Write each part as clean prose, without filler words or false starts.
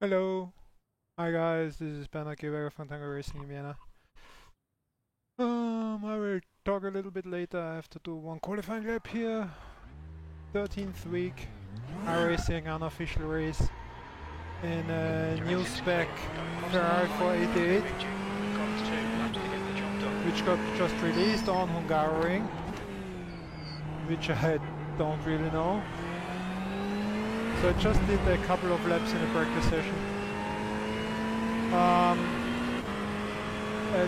Hello. Hi guys, this is Bernard Geberger from Tango Racing in Vienna. I will talk a little bit later. I have to do one qualifying lap here. 13th week. iRacing unofficial race in a new spec Ferrari 488, which got just released on Hungaroring, which I don't really know. So I just did a couple of laps in a practice session. A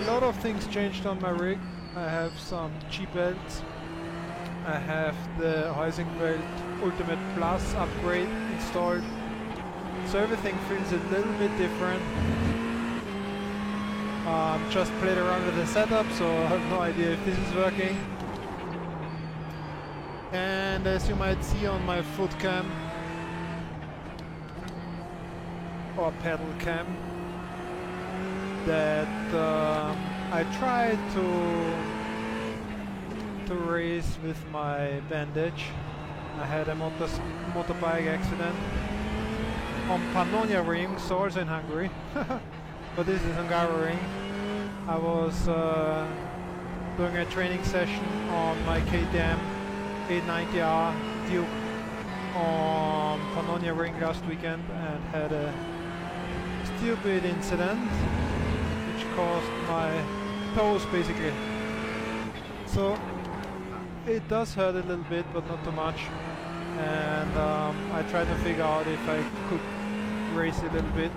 lot of things changed on my rig. I have some G-belts. I have the Heusing-Belt Ultimate Plus upgrade installed. So everything feels a little bit different. Just played around with the setup, so I have no idea if this is working. And as you might see on my foot cam, or pedal cam, that I tried to race with my bandage. I had a motorbike accident on Pannonia Ring, so also in Hungary, but this is Hungaroring. I was doing a training session on my KTM 890R Duke on Pannonia Ring last weekend and had a stupid incident which caused my toes basically. So it does hurt a little bit, but not too much. And I tried to figure out if I could race a little bit.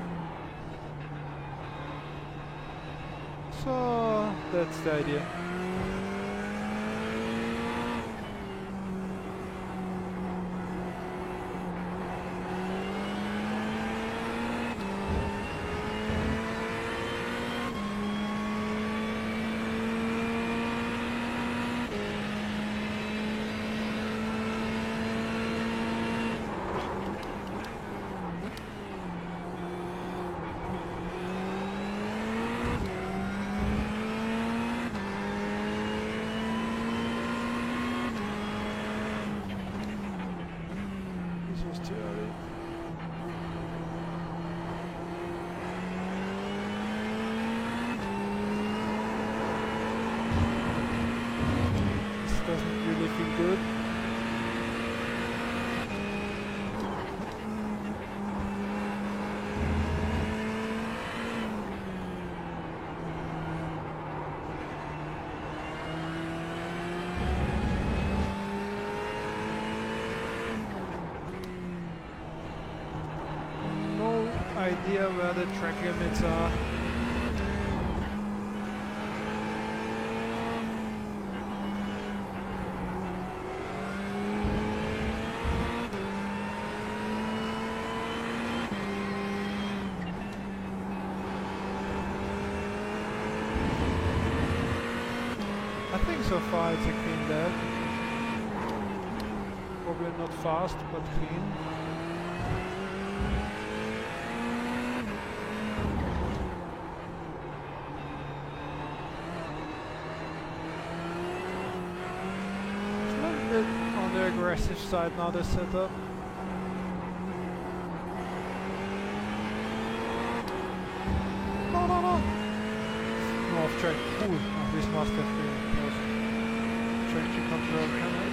So that's the idea. This was too early. This doesn't really feel good. No idea where the track limits are. I think so far it's a clean lap. Probably not fast, but clean. On the aggressive side now, the setup. No, no, no! No, off track. Ooh, oh, this must have been close. Traction control camera.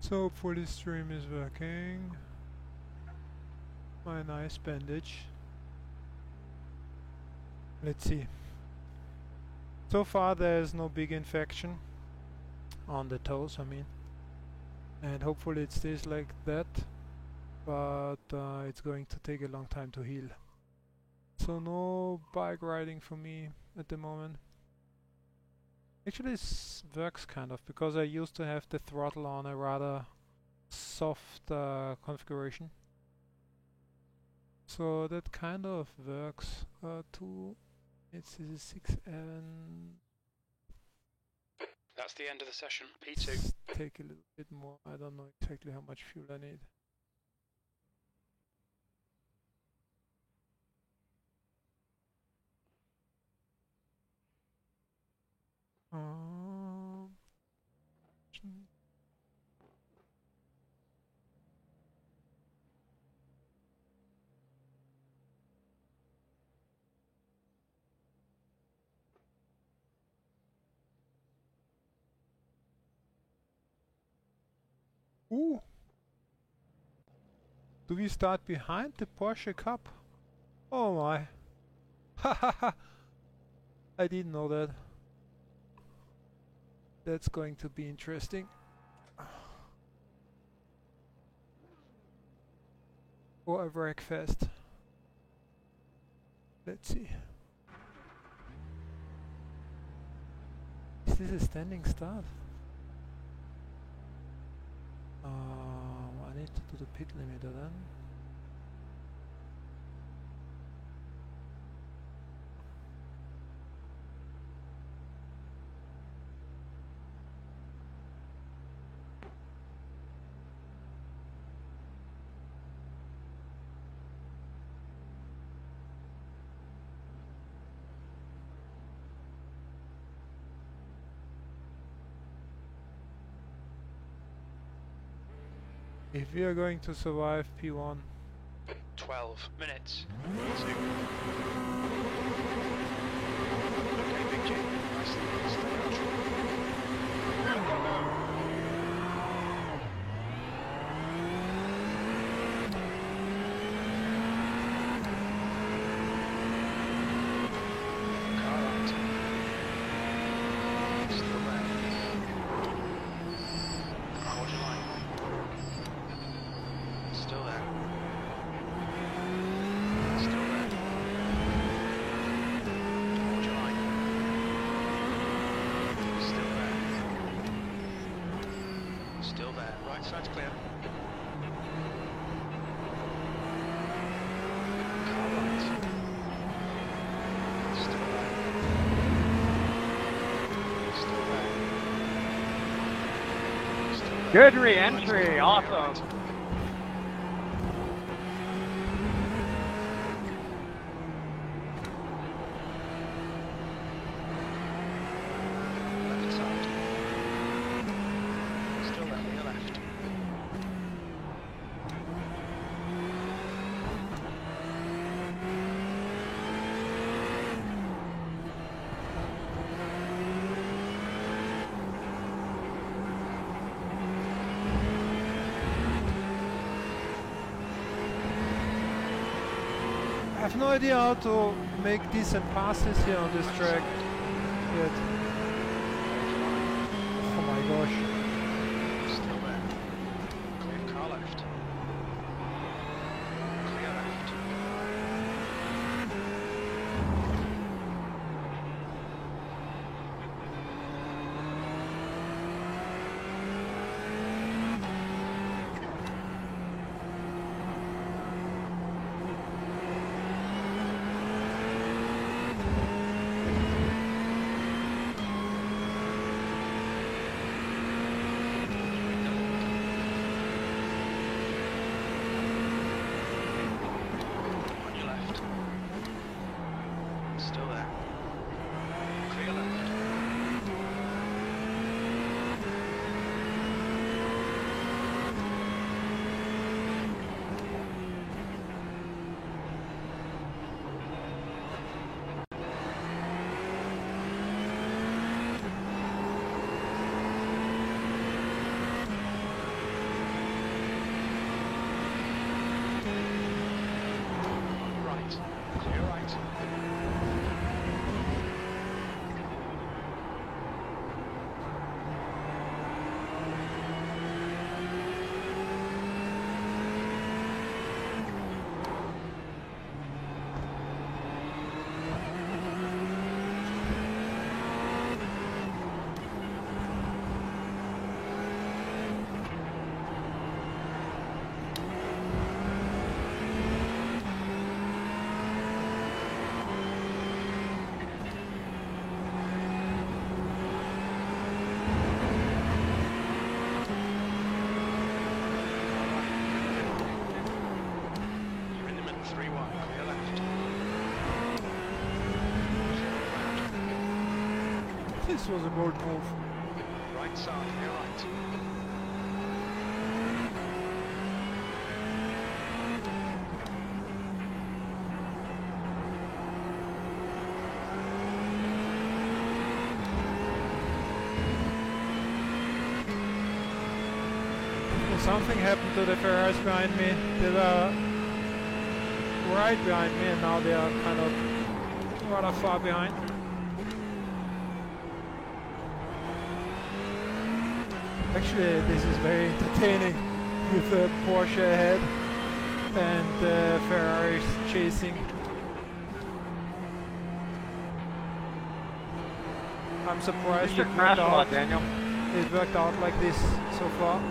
So hopefully stream is working. My nice bandage. Let's see. So far there's no big infection on the toes, I mean. And hopefully it stays like that. But it's going to take a long time to heal. So no bike riding for me at the moment. Actually it works kind of, because I used to have the throttle on a rather soft configuration. So that kind of works. It's 6 and... That's the end of the session, P2. Take a little bit more, I don't know exactly how much fuel I need. Ooh! Do we start behind the Porsche Cup? Oh my! Hahaha! I didn't know that. That's going to be interesting. Or a breakfast. Let's see. Is this a standing start? I need to do the pit limiter then. If we are going to survive P1. 12 minutes. Okay, Big G. Nice. Stay side's clear. Car right. Still there. Still there. Still there. Good re-entry, awesome. Left side. Still there, to your left. I have no idea how to make decent passes here on this track yet. Oh my gosh. Still there. Clear car left. Clear left. On your left. Still there. Clear left. Clear right. You're in the middle, 3 wide, clear left. This was a bold move. Right side, clear right. Something happened to the Ferraris behind me. They were right behind me and now they are kind of rather far behind. Actually, this is very entertaining with the Porsche ahead and the Ferraris chasing. I'm surprised Use your crash mod, Daniel. it worked out like this so far.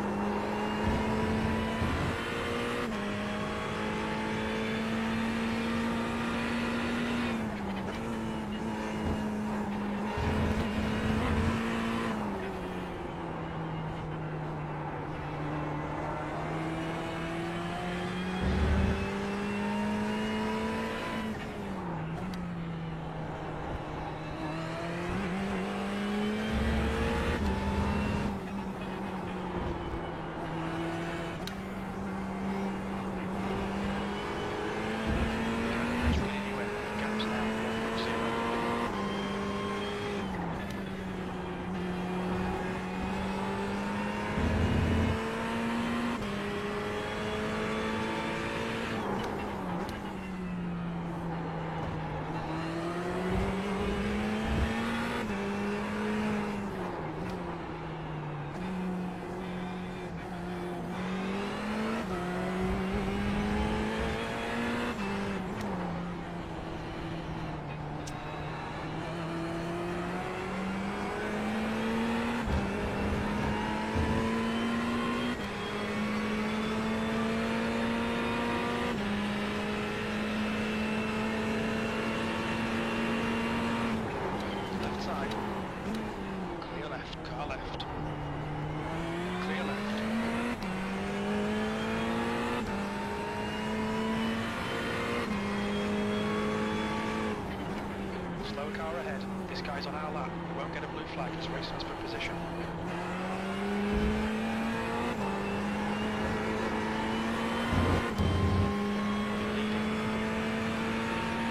Slow car ahead. This guy's on our lap. We won't get a blue flag. It's race as per position.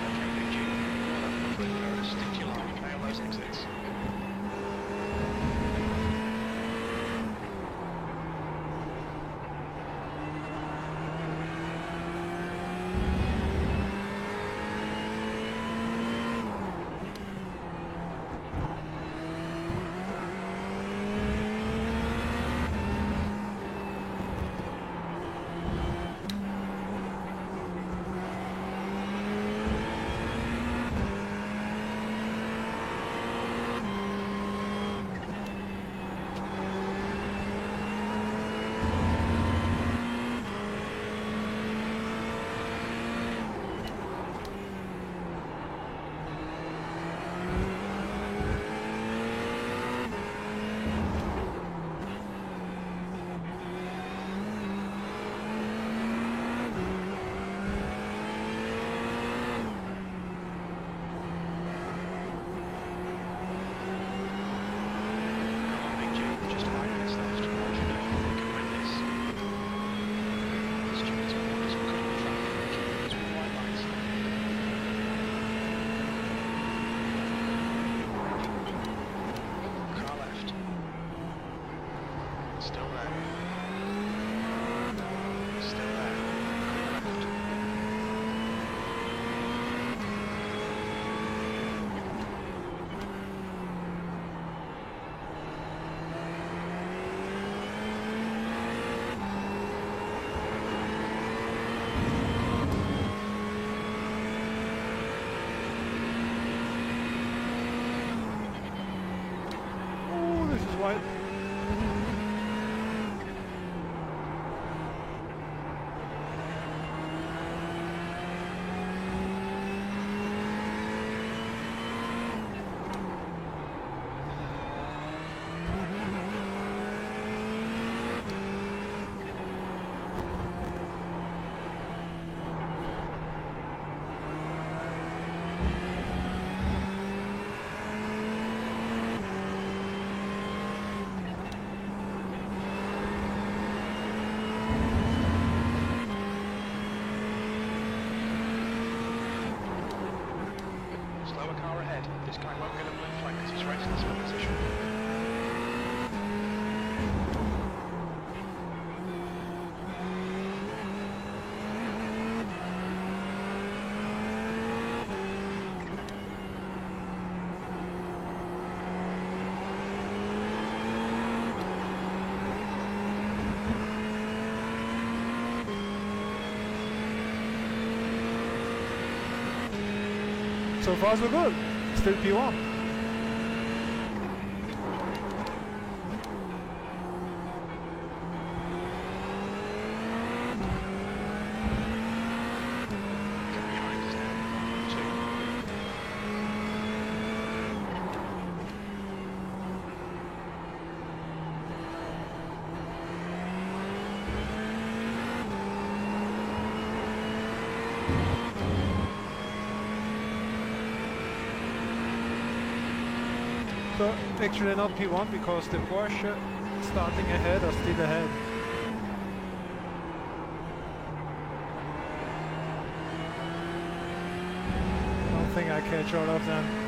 Okay, Big G. Stick to your line. Nail those exits. fight. Slower car ahead. This guy won't get a blue flag because he's racing this for position. So far so good. Still P1. Get behind us now. 2. So actually not P1 because the Porsche starting ahead or still ahead. I don't think I catch all of them.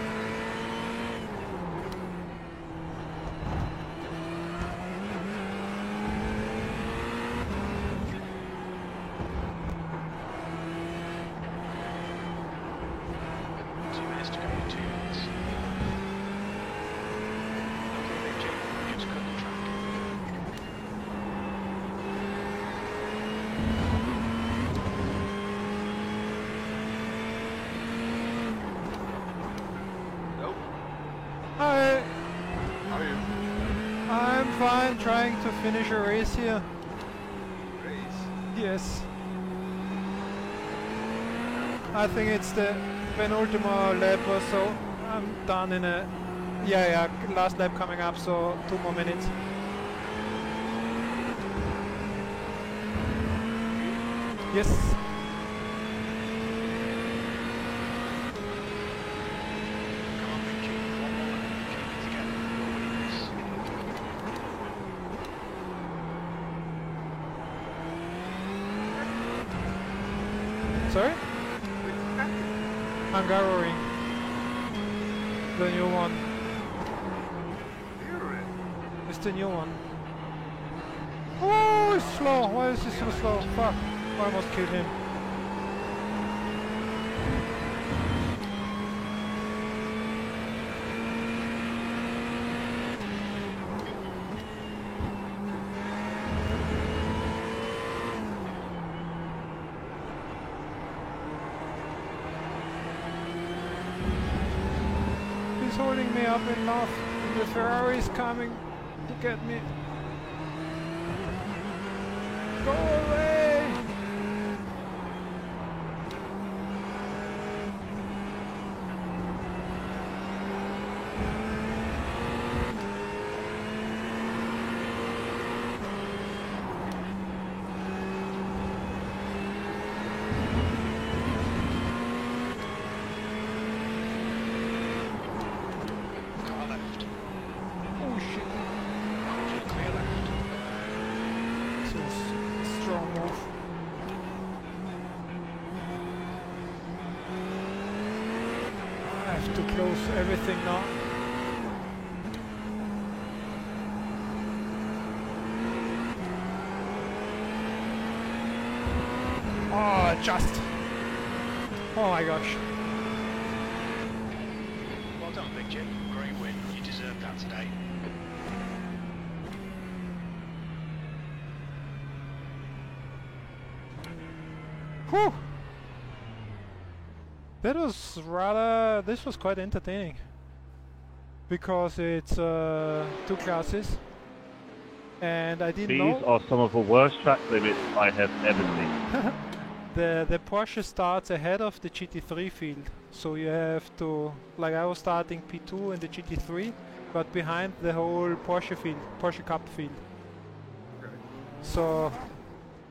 Hi, How are you? I'm fine, trying to finish a race here. Race? Yes. I think it's the penultimo lap or so. I'm done in a... Yeah, last lap coming up, so 2 more minutes. Yes. Come on, Big G. One more lap. Keep it together. You're winning this. Sorry? Hungaroring. The new one. It's the new one. Oh, it's slow. Why is he so slow? Fuck. I almost killed him. He's holding me up enough. The Ferrari's coming to get me. Go away! Car left. Oh shit. Clear left. So strong move. I have to close everything now. Oh, just. Oh my gosh. Well done, Big G. Great win. You deserved that today. Whew. That was rather... This was quite entertaining. because it's two classes, and I didn't These know are some of the worst track limits I have ever seen. the Porsche starts ahead of the GT3 field, so you have to, like, I was starting P2 in the GT3, but behind the whole Porsche field, Porsche Cup field. Okay. So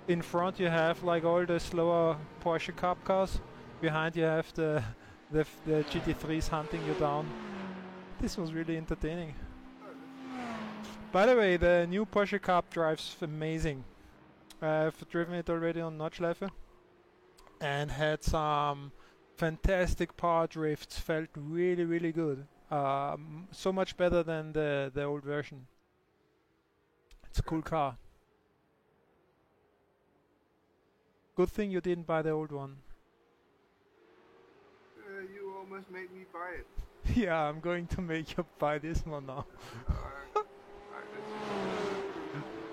in front you have like all the slower Porsche Cup cars, behind you have the GT3s hunting you down. This was really entertaining. By the way, the new Porsche Cup drives amazing. I've driven it already on Nordschleife and had some fantastic power drifts. Felt really, really good. So much better than the old version. It's a cool car. Good thing you didn't buy the old one. You almost made me buy it. Yeah, I'm going to make you buy this one now.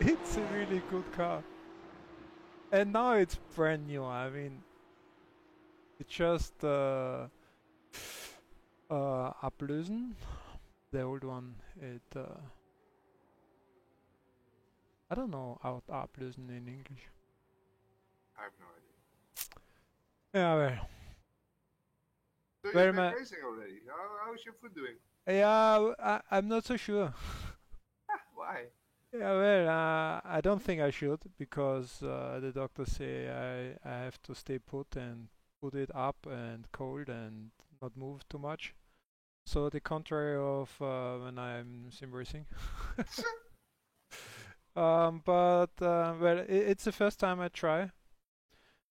It's a really good car. And now it's brand new. I mean, it's just ablösen. The old one, I don't know how ablösen in English. I have no idea. Yeah, well. So Very you've been much. racing already. How's your foot doing? Yeah, I'm not so sure. Why? Yeah, well, I don't think I should, because the doctors say I have to stay put and put it up and cold and not move too much. So the contrary of when I'm sim racing. But well, it's the first time I try,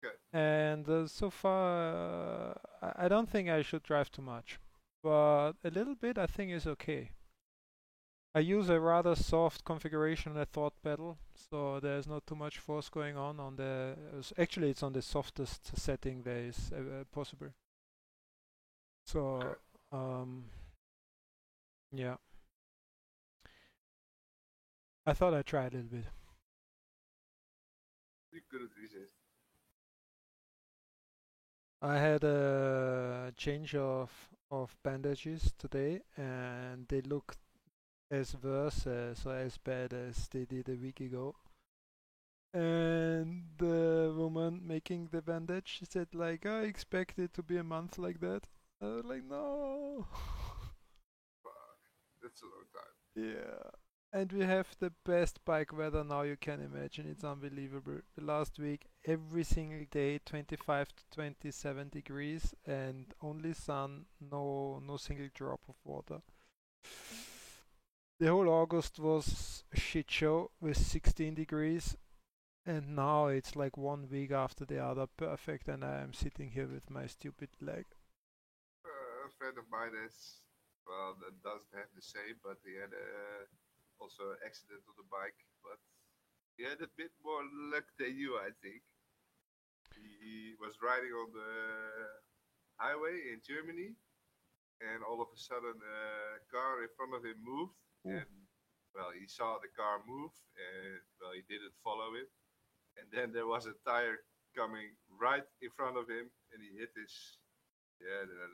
Good. and so far I don't think I should drive too much, but a little bit I think is okay. I use a rather soft configuration, a throttle pedal, so there's not too much force going on the. Actually, it's on the softest setting there is possible. So, yeah. I thought I'd try a little bit. You couldn't resist. I had a change of bandages today, and they look as worse as or as bad as they did a week ago. And the woman making the bandage, she said like, I expect it to be a month like that. I was like, no. Fuck. That's a long time. Yeah. And we have the best bike weather now you can imagine. It's unbelievable. The last week, every single day, 25 to 27 degrees and only sun, no single drop of water. The whole August was a shit show with 16 degrees, and now it's like 1 week after the other perfect, and I am sitting here with my stupid leg. A friend of mine is, well, that doesn't have the same, but he had also an accident on the bike, but he had a bit more luck than you, I think. He was riding on the highway in Germany, and all of a sudden a car in front of him moved. Ooh. And well, he saw the car move, and well, he didn't follow it. And then there was a tire coming right in front of him, and he hit the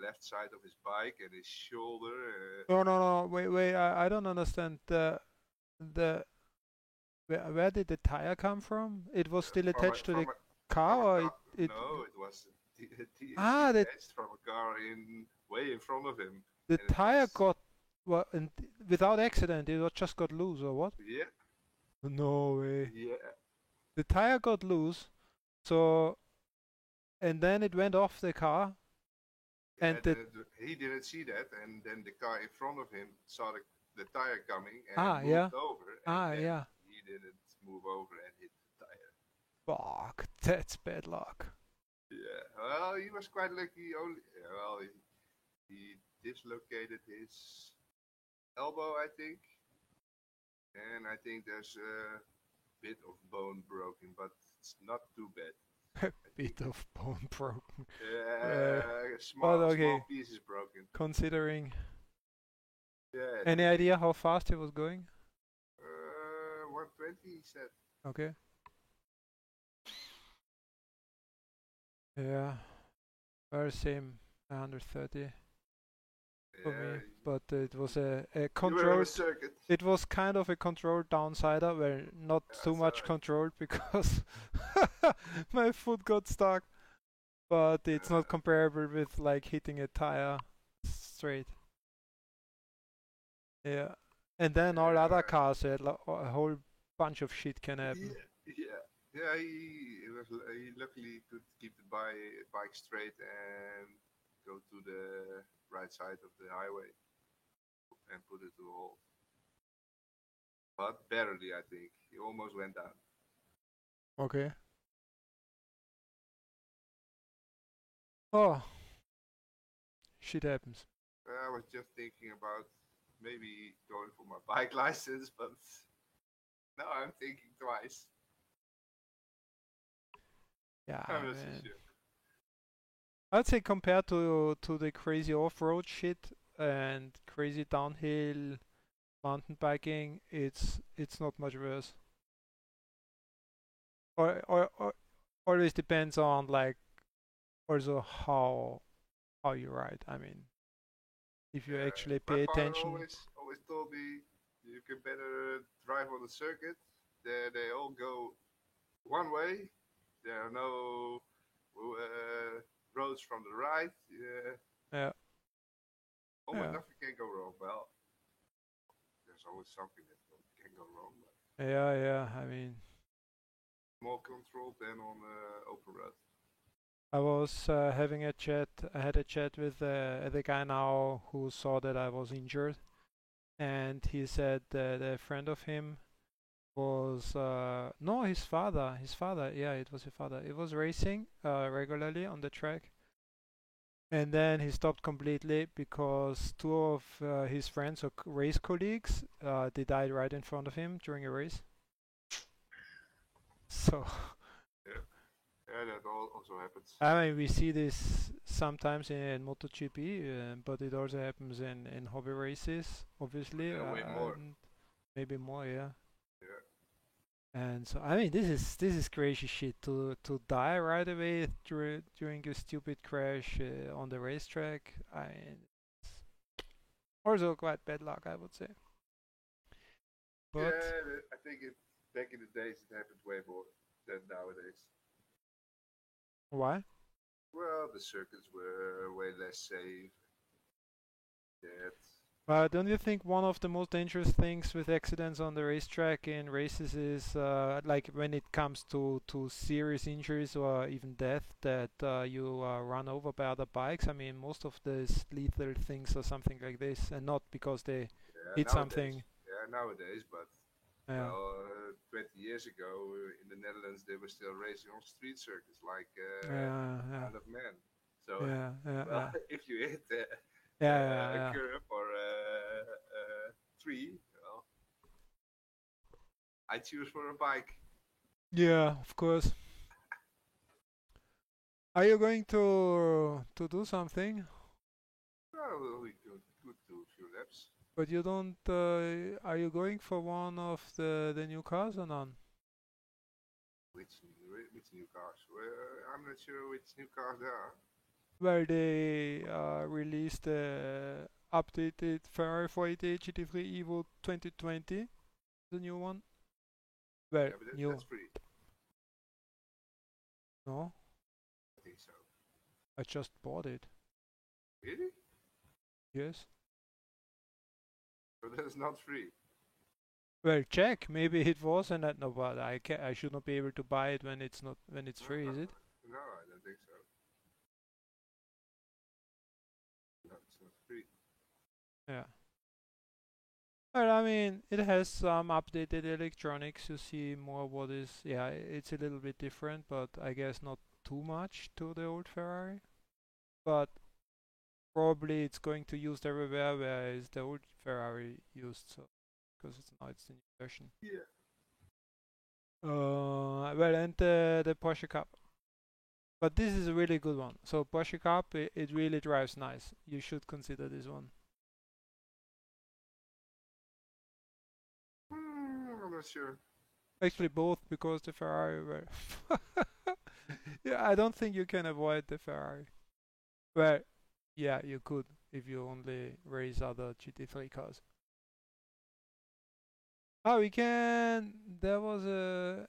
left side of his bike and his shoulder. No, wait, I don't understand. Where did the tire come from? It was still attached to the car, or it No, it was detached from a car way in front of him. the and it tire was- got without accident. It just got loose, or what? Yeah, No way. yeah. The tire got loose, so and then it went off the car. And he didn't see that, and then the car in front of him saw the tire coming and moved yeah. over. And then Yeah. he didn't move over and hit the tire. Fuck, that's bad luck. Yeah, well, he was quite lucky. He dislocated his elbow, I think, and I think there's a bit of bone broken, but it's not too bad. Bit of bone broken. Yeah, small pieces broken. Considering. Yeah. Any idea how fast he was going? 120, he said. Okay. Yeah. Well, same. 130. for Yeah, me, but it was a you were on a controlled. circuit. It was kind of a controlled downsider, well, not Yeah, too it's much alright. controlled because my foot got stuck. But it's not comparable with like hitting a tire straight. Yeah, and then all Yeah, other cars had a whole bunch of shit can happen. yeah. He luckily could keep the bike straight and go to the right side of the highway and put it to a halt. But barely, I think. He almost went down. Okay. Oh, shit happens. I was just thinking about maybe going for my bike license, but now I'm thinking twice. Yeah, I'm not so man. sure. I'd say compared to the crazy off-road shit and crazy downhill mountain biking, it's not much worse. Or always depends on like also how you ride. I mean, if you actually My pay father attention. always told me you can better drive on the circuit. They all go one way. There are no roads from the right. Yeah, Almost yeah, nothing can go wrong. Well, there's always something that can go wrong. But yeah. I mean, more controlled than on open road. I was having a chat. I had a chat with the guy now who saw that I was injured, and he said that a friend of him was no, his father. His father, yeah, it was his father. It was racing regularly on the track, and then he stopped completely because two of his friends or race colleagues they died right in front of him during a race. So Yeah, that also happens. I mean, we see this sometimes in MotoGP, but it also happens in hobby races, obviously. Yeah, way more. And maybe more, yeah. Yeah. And so I mean, this is crazy shit to die right away during a stupid crash on the racetrack. I mean, it's also quite bad luck, I would say. But Yeah, I think back in the days it happened way more than nowadays. why? Well, the circuits were way less safe. That Don't you think one of the most dangerous things with accidents on the racetrack in races is like when it comes to serious injuries or even death, that you run over by other bikes? I mean, most of these lethal things are something like this, and not because they hit nowadays. something. Yeah, nowadays, but Yeah, well, 20 years ago in the Netherlands they were still racing on street circuits like yeah, Isle of Man. So, yeah, yeah, well, yeah, if you hit yeah, a yeah. curve or a tree, well, I choose for a bike. Yeah, of course. Are you going to do something? Well, we could do a few laps. But you don't. Are you going for one of the new cars or none? Which new cars? Well, I'm not sure which new cars there are. Well, they released the updated Ferrari 488 GT3 Evo 2020, the new one. Well, Yeah, but new. that's free. No, I think so. I just bought it. Really? Yes. So that's not free. Well, check. Maybe it was, and no, but I should not be able to buy it when it's free, is it? No, I don't think so. No, it's not free. Yeah. Well, I mean, it has some updated electronics. You see more what is. Yeah, it's a little bit different, but I guess not too much to the old Ferrari. But probably it's going to used everywhere, whereas the old Ferrari used, so because it's the new version. Yeah. Well, and the Porsche Cup. But this is a really good one. So Porsche Cup, it really drives nice. You should consider this one. I'm not sure. Actually, both, because the Ferrari were. Yeah, I don't think you can avoid the Ferrari. Well, yeah, you could. if you only race other GT3 cars. Oh, we can. There was a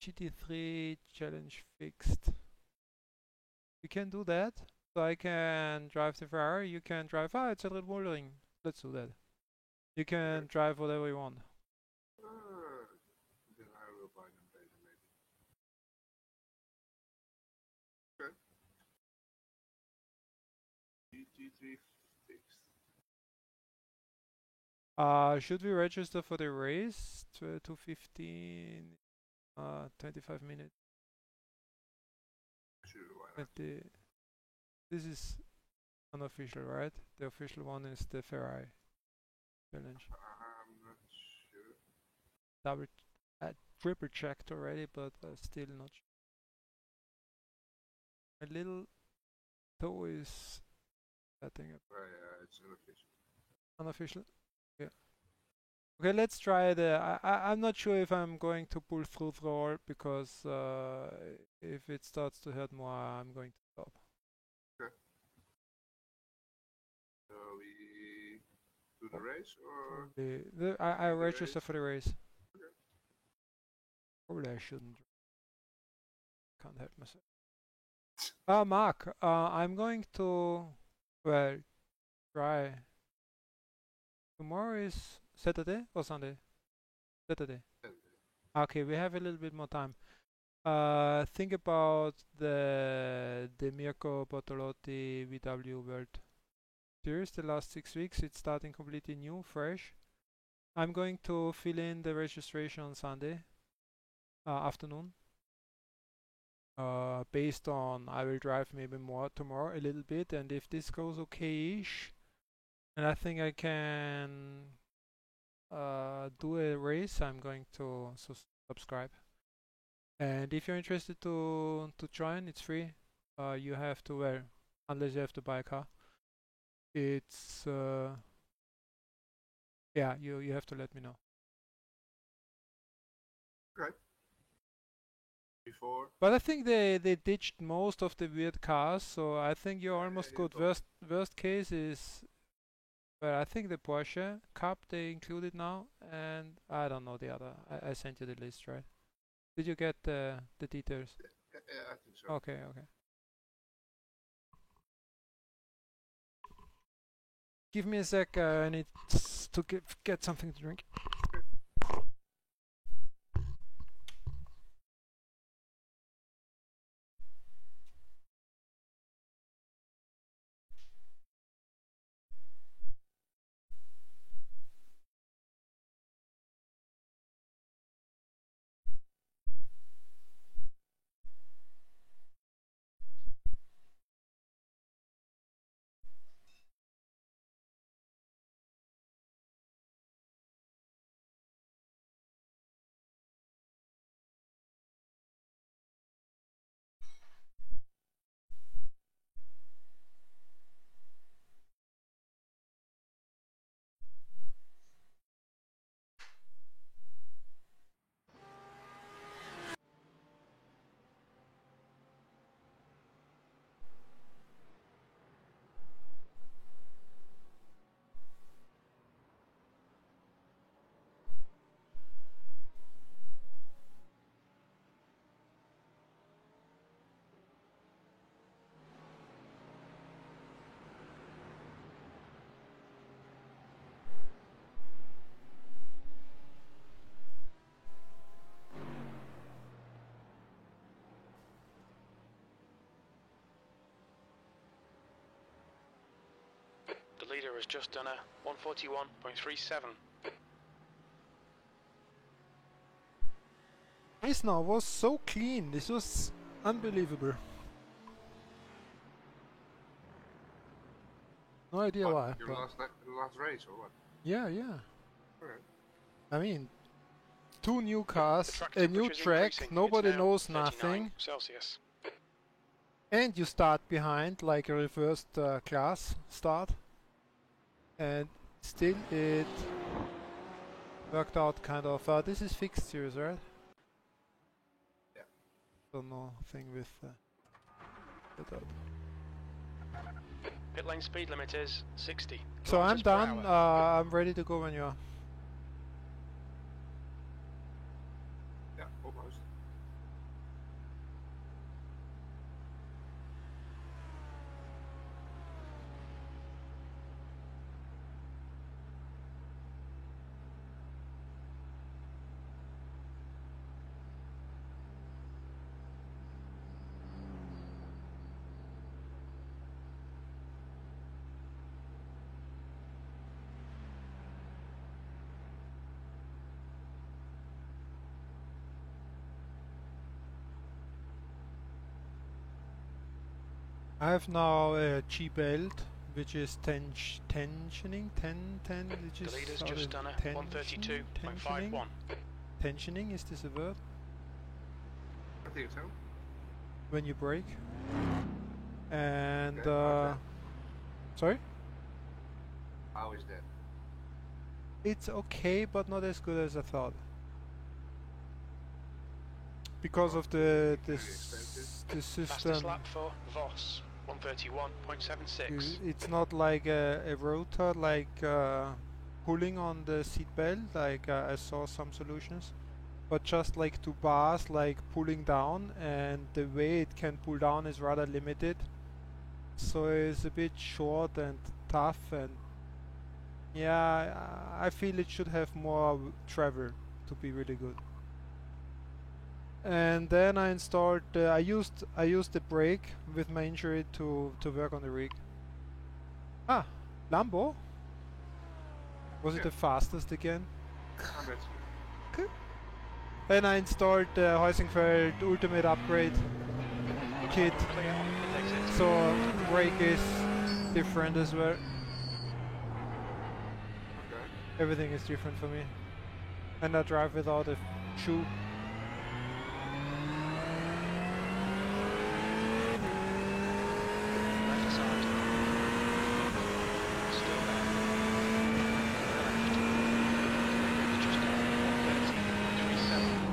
GT3 challenge fixed. We can do that. So I can drive the Ferrari. You can drive. Ah, it's a Red Bull Ring. Let's do that. You can drive whatever you want. Then I will buy them later, maybe. Okay. GT3 fixed. Should we register for the race? 2:15. 25 minutes. Sure, why not? This is unofficial, right? The official one is the Ferrari challenge. I'm not sure. Triple checked already, but still not sure. My little toe is setting up. Oh, yeah, it's unofficial. Unofficial? Yeah. Okay, let's try I'm not sure if I'm going to pull through all because if it starts to hurt more, I'm going to stop. Okay. So we do the race or? I the register race? for the race. Okay. Probably I shouldn't. Can't help myself. Mark, I'm going to, well, try. Tomorrow is Saturday or Sunday? Saturday. Okay, we have a little bit more time. Think about the Mirko Bortolotti VW World Series. The last 6 weeks, it's starting completely new, fresh. I'm going to fill in the registration on Sunday afternoon. Based on I will drive maybe more tomorrow a little bit, and if this goes okay-ish, and I think I can do a race, I'm going to subscribe. And if you're interested to join, it's free. You have to, well, unless you have to buy a car. It's yeah, you have to let me know. Okay. Before. But I think they ditched most of the weird cars, so I think you're almost good. Worst case is, well, I think the Porsche Cup they included now, and I don't know the other. I sent you the list, right? Did you get the details? Yeah, I think so. Okay. Give me a sec. I need to get something to drink. The leader has just done a 141.37. This now was so clean. This was unbelievable. No idea What, why. your but last race or what? yeah. Okay. I mean, 2 new cars, track a new temperature's track, increasing. nobody It's now knows 39 nothing, Celsius. and you start behind like a reversed class start, and still it worked out kind of. This is fixed series, right? Yeah. So no thing with that. pit lane speed limit is 60. So I'm kilometers per done. hour. I'm ready to go when you are. Yeah, almost. I have now a G belt, which is tensioning, which is The leader's how just the done a tensioning, 132.51. tensioning, is this a word? I think so. When you brake. And Okay, sorry? how is that? It's okay, but not as good as I thought. Because of the system. Fastest lap for Voss, 131.76. It's not like a rotor, like pulling on the seat belt, like I saw some solutions, but just like two bars, like pulling down, and the way it can pull down is rather limited. So it's a bit short and tough, and yeah, I feel it should have more travel to be really good. And then I installed. I used the brake with my injury to work on the rig. Ah, Lambo. Was it Yeah. the fastest again? That's Then I installed the Heusingfeld Ultimate Upgrade kit, Clear on pit exit. so brake is different as well. okay. Everything is different for me. And I drive without a shoe. Left side. Still there. Left. Just done 130.37.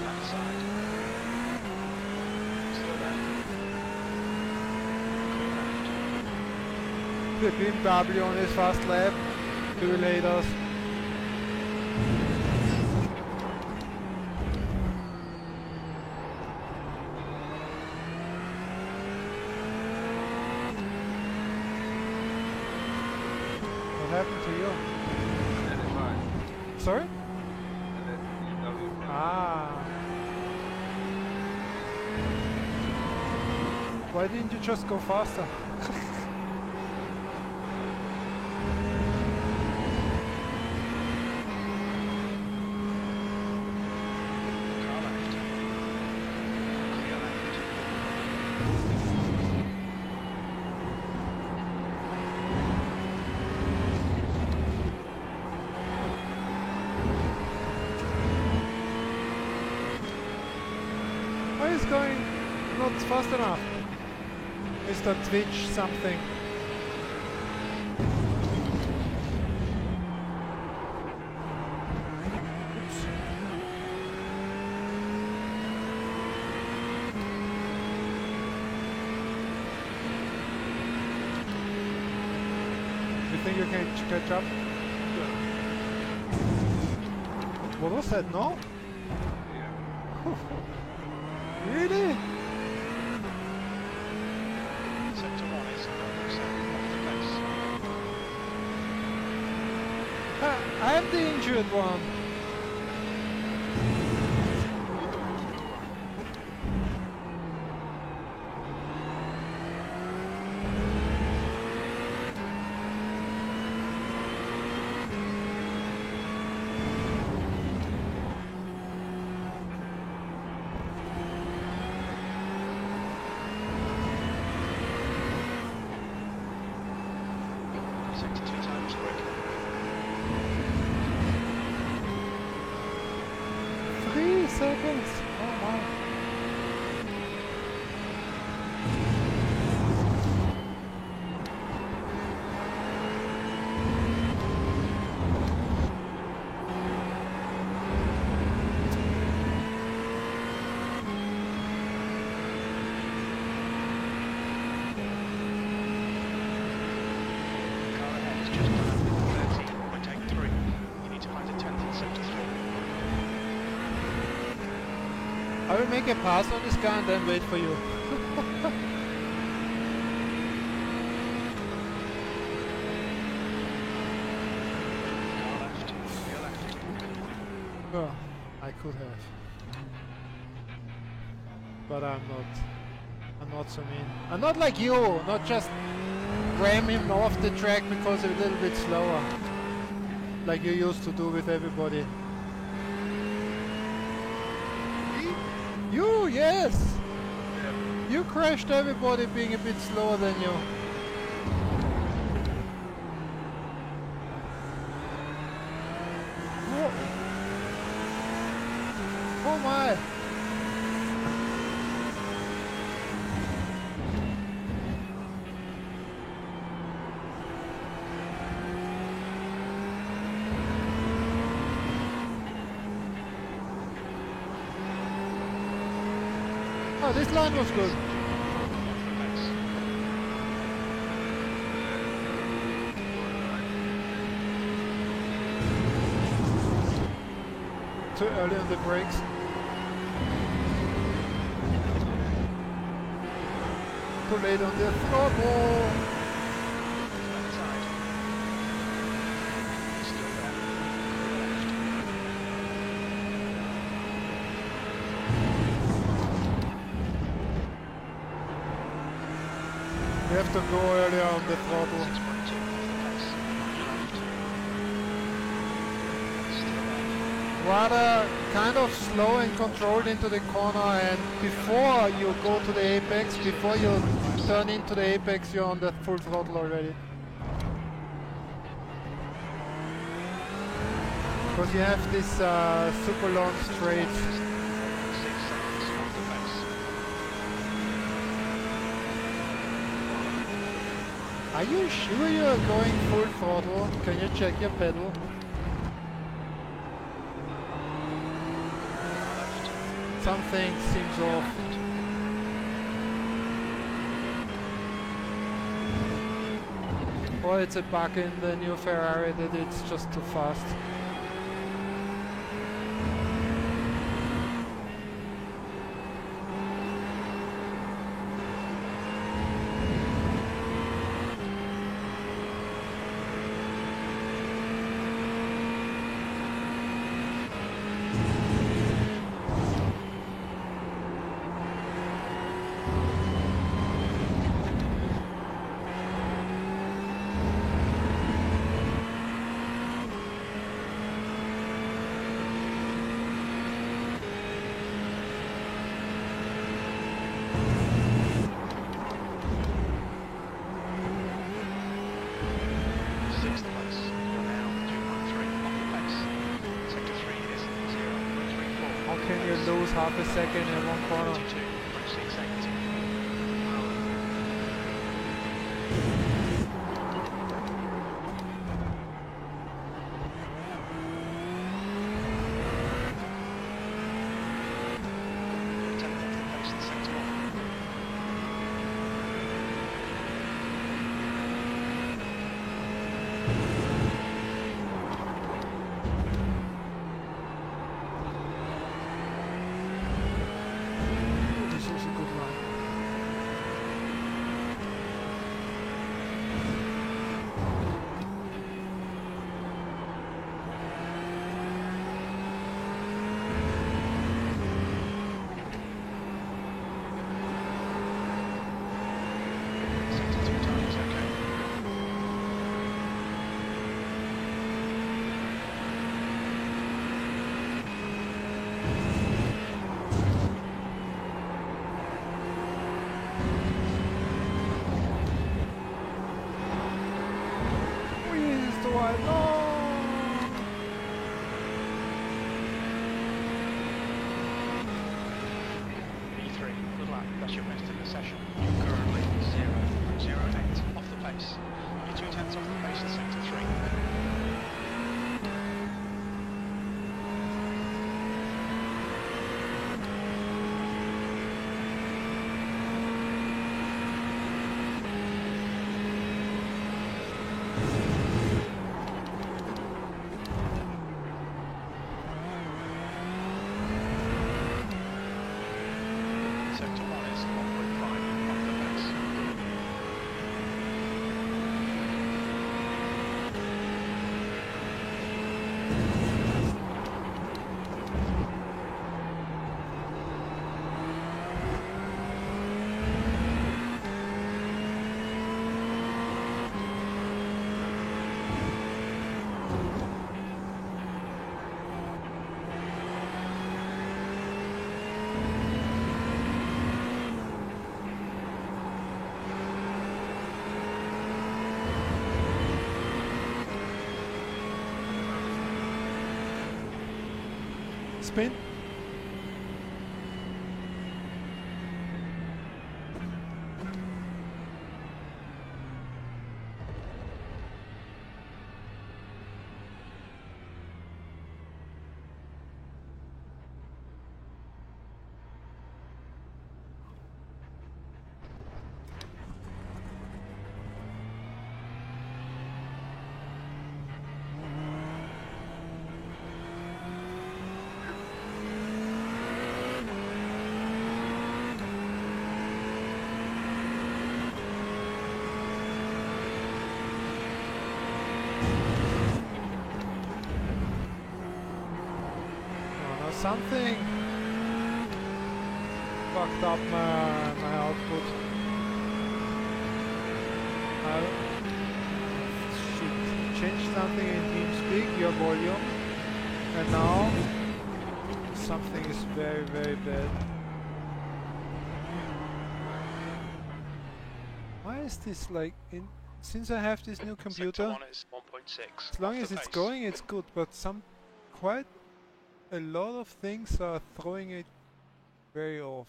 Left side. Still there. Clear left. The BMW on his fast lap. 2 laters. What happened to you? That is fine. Sorry? And then BMW. Ah. Why didn't you just go faster? Car left. Clear left. Why is going not fast enough? Mr. Twitch something. Oops. You think you can catch up? What was that? No? Really? Sector 1 is 0% off the pace. I'm the injured one. Sector 2 times quick. 3 seconds. Oh wow. I will make a pass on this guy and then wait for you. Oh, I could have. But I'm not so mean. I'm not like you, not just ram him off the track because he's a little bit slower. Like you used to do with everybody. You, yes! You crashed everybody being a bit slower than you. Oh my! Oh, this line was good. Too early on the brakes. Too late on the throttle. You have to go earlier on the throttle. Rather kind of slow and controlled into the corner, and before you go to the apex, before you turn into the apex, you're on the full throttle already. Because you have this super long straight. Are you sure you're going full throttle? Can you check your pedal? Something seems off. Or it's a bug in the new Ferrari that it's just too fast. Can you lose half a second in one corner? That's your best in the session. You're currently 0.08 off the pace. You're 2 tenths off the pace in sector 3. Spin. Something fucked up my output. Should change something in TeamSpeak, your volume, and now something is very, very bad. Why is this like in? Since I have this new computer, Sector 1 is 1.6. as long off as the it's pace. going, it's good. But quite a lot of things are throwing it very off.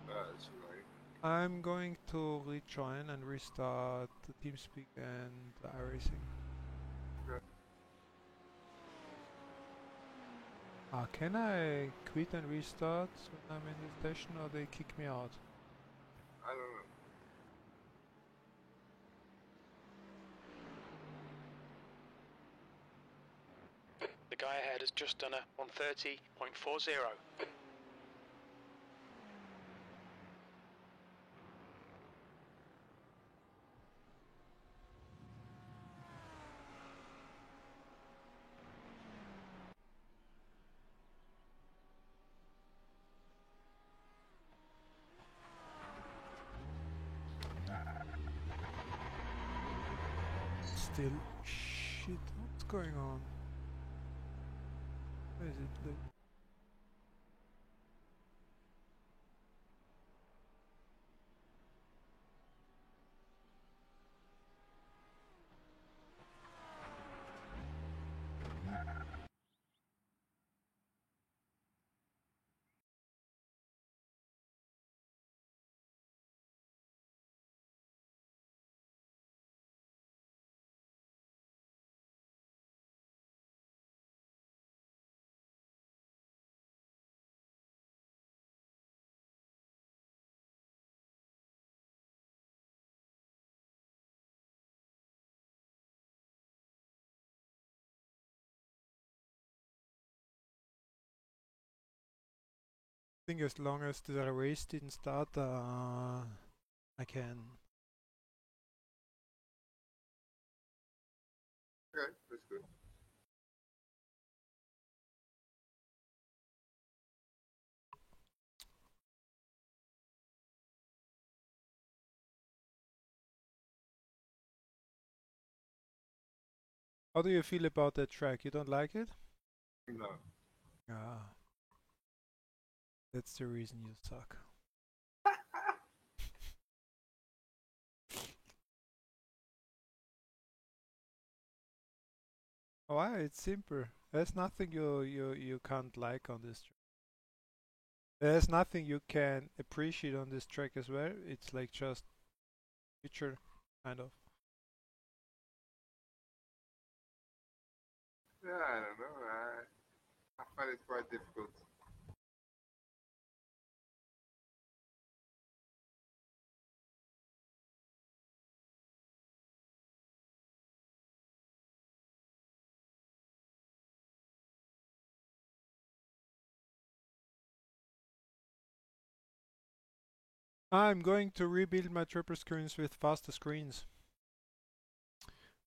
It's annoying. I'm going to rejoin and restart the TeamSpeak and iRacing. Okay. Can I quit and restart when I'm in the session, or they kick me out? I don't know. The guy ahead has just done a 130.40. Still, shit, what's going on? Where is it? I think as long as the race didn't start, I can. Okay, that's good. How do you feel about that track? You don't like it? No. Ah, that's the reason you suck. Why? It's simple. There's nothing you can't like on this track. There's nothing you can appreciate on this track as well. It's like just feature, kind of. Yeah, I don't know. I find it quite difficult. I'm going to rebuild my triple screens with faster screens.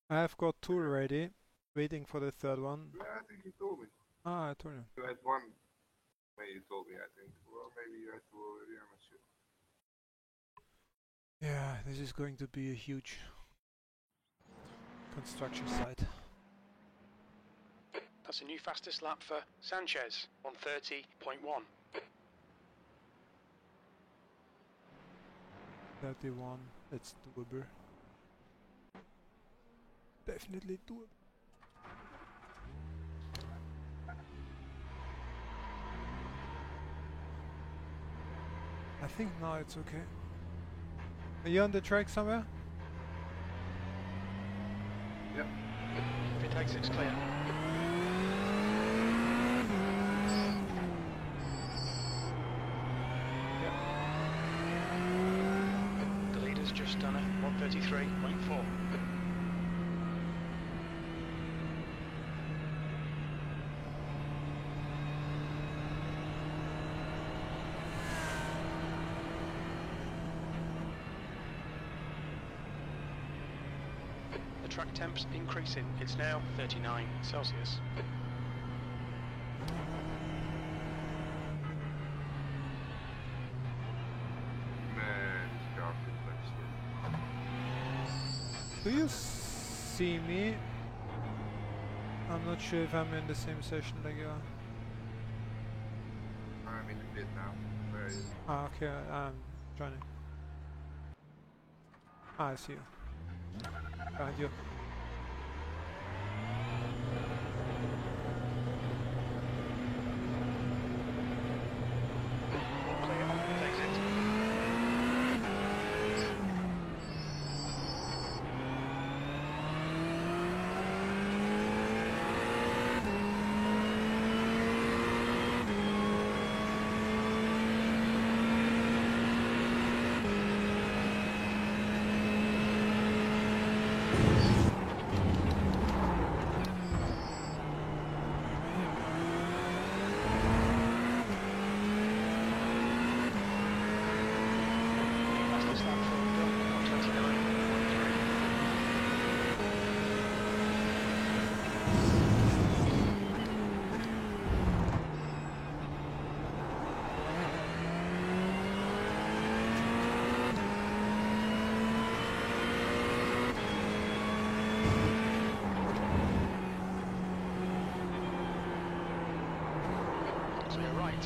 I've got two already, waiting for the third one. Yeah, I think you told me. Ah, I told you. You had one. Maybe you told me, I think. Well, maybe you had two already, I'm not sure. Yeah, this is going to be a huge construction site. That's a new fastest lap for Sanchez, 130.1. 31, that's doable. Definitely doable. I think now it's okay. Are you on the track somewhere? Yep. If it exits clear. The leader's just done it. 1:33.4. The track temp's increasing. It's now 39 Celsius. Man, this car feels like shit. Do you see me? I'm not sure if I'm in the same session like you are. I'm in the pit now. Where are you? Ah, okay, I'm joining. Ah, I see you. Behind you. All clear. Exit. Fastest lap for Bill, 1:29.3. Clear right.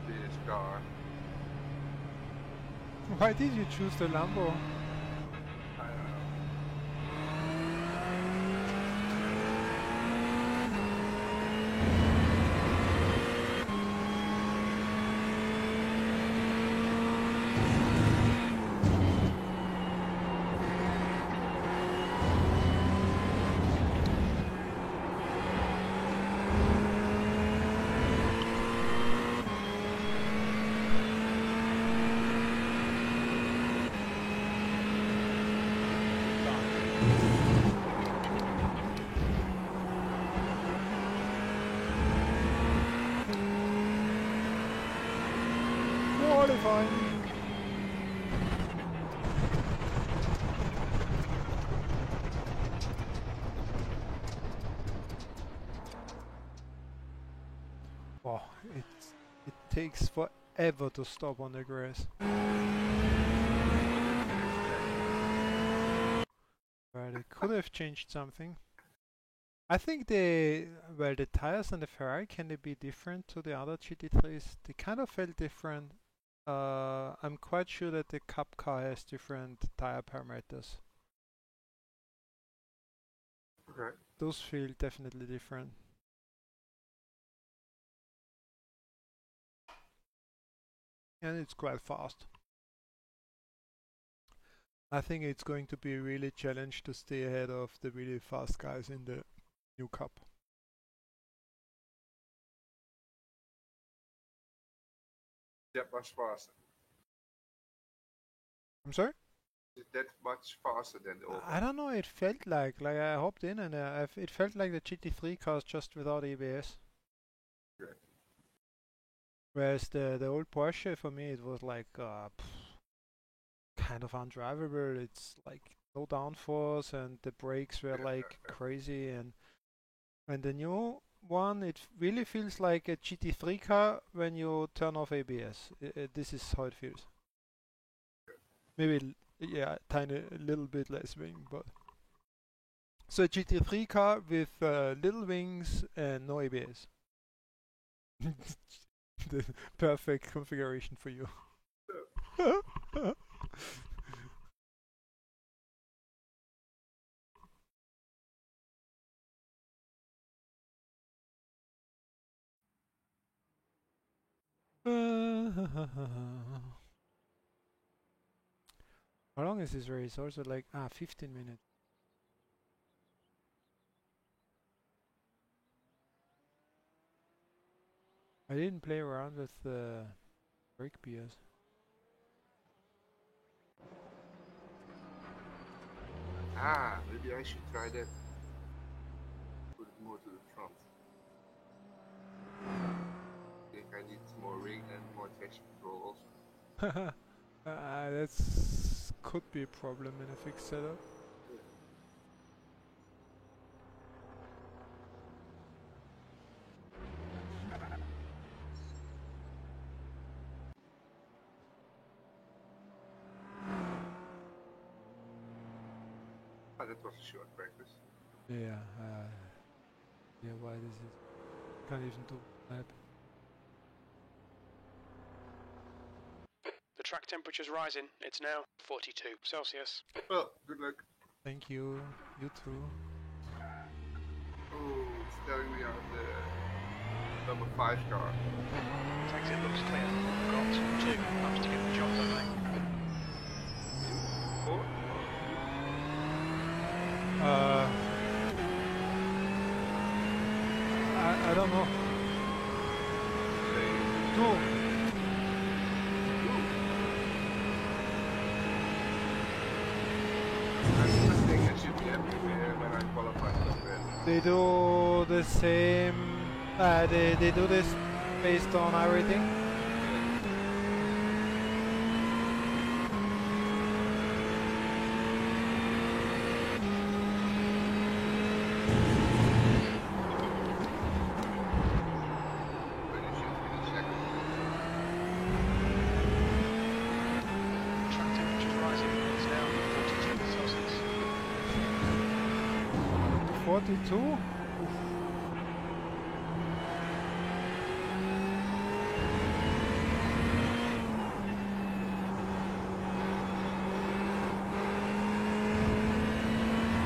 This car. Why did you choose the Lambo? I don't know. Qualifying. Wow, it takes forever to stop on the grass. Right, they could have changed something. I think the tires on the Ferrari, can they be different to the other GT3s? They kind of felt different. I'm quite sure that the Cup car has different tire parameters. Okay. Those feel definitely different. And it's quite fast. I think it's going to be a really challenge to stay ahead of the really fast guys in the new Cup. That much faster. I'm sorry? Is that much faster than the old I don't know, it felt like I hopped in and it felt like the GT3 cars just without ABS. Okay. Whereas the old Porsche, for me, it was like kind of undrivable. It's like no downforce and the brakes were like crazy, and the new one, it really feels like a GT3 car when you turn off ABS. This is how it feels. Maybe yeah, tiny little bit less wing, but so a GT3 car with little wings and no ABS. The perfect configuration for you. How long is this race? Also like 15 minutes. I didn't play around with the brake beers. Maybe I should try that. Put it more to the front. I think I need more ring and more traction control also. That's could be a problem in a fixed setup. That was a short practice. Yeah, yeah. Why this is can't even do map. The track temperature's rising. It's now 42 Celsius. Well, good luck. Thank you. You too. Oh, it's telling me on the number 5 car. Thanks, it looks clear. We've got 2 laps to get the job done, mate. 4? I don't know. 2. I think I should be happy when I qualify for that. They do the same. They do this based on everything. But you should finish second. Track temperature's rising. It's now 42 Celsius. 42.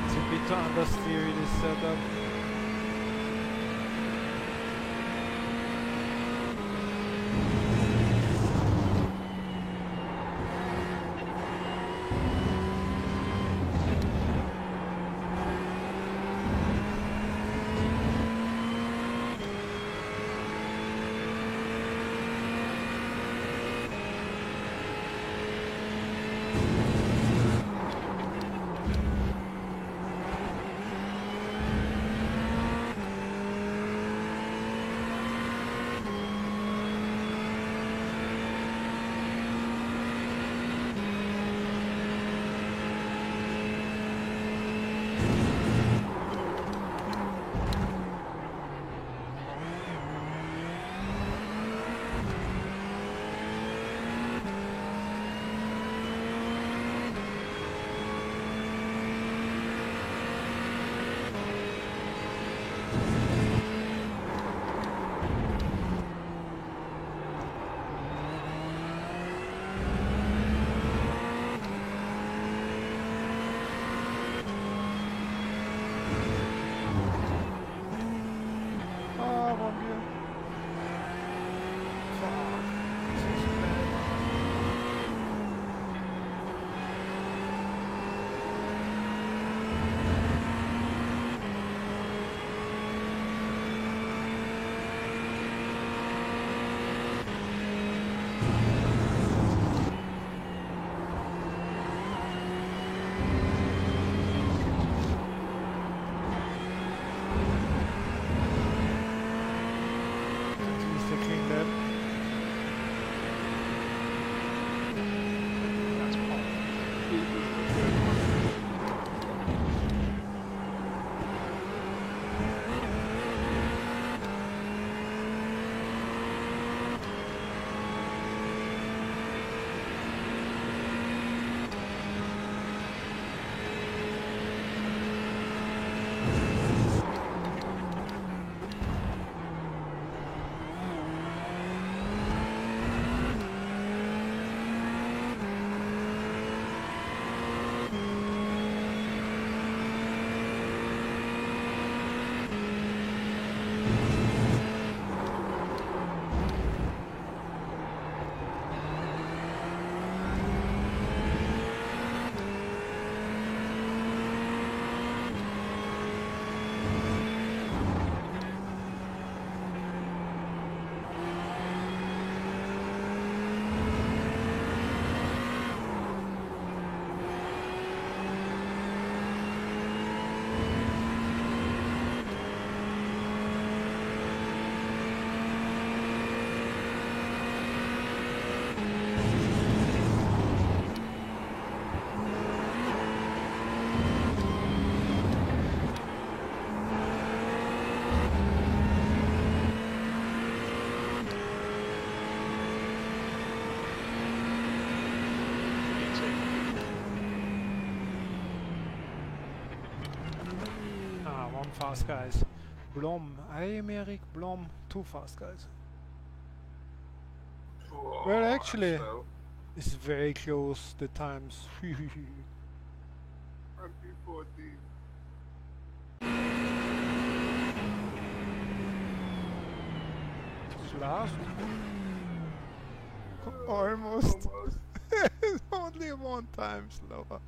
It's a bit understeer this setup. Ah, one fast guys. Blom, Aymeric Blom, two fast guys. Oh, Well, I'm actually, slow. it's very close, the times. I'm P14. Last? Almost. Almost. Only one time slower.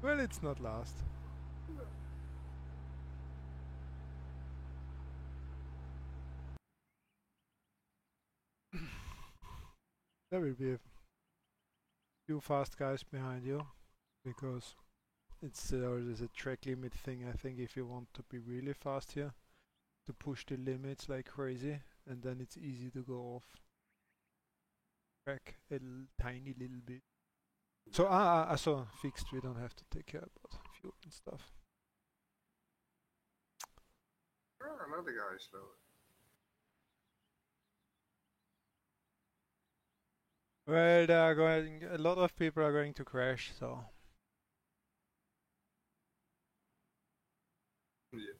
Well, it's not last. There will be a few fast guys behind you, because there's a track limit thing. I think if you want to be really fast here, to push the limits like crazy, and then it's easy to go off track a tiny little bit. So so fixed. We don't have to take care about fuel and stuff. Oh, another guy is slow. Well, they are going. A lot of people are going to crash. So Yeah.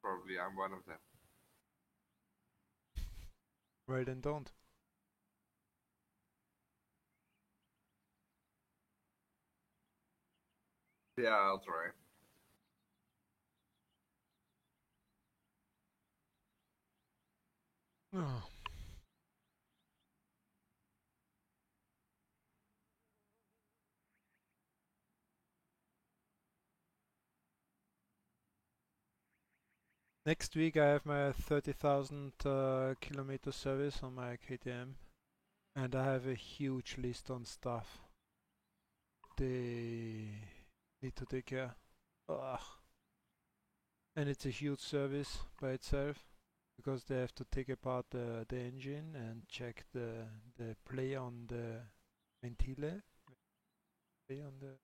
Probably I'm one of them. well, then don't. Yeah, I'll try. Oh. Next week I have my 30,000 kilometer service on my KTM, and I have a huge list on stuff they need to take care. Ugh. And it's a huge service by itself, because they have to take apart the engine and check the play on the ventile. Play on the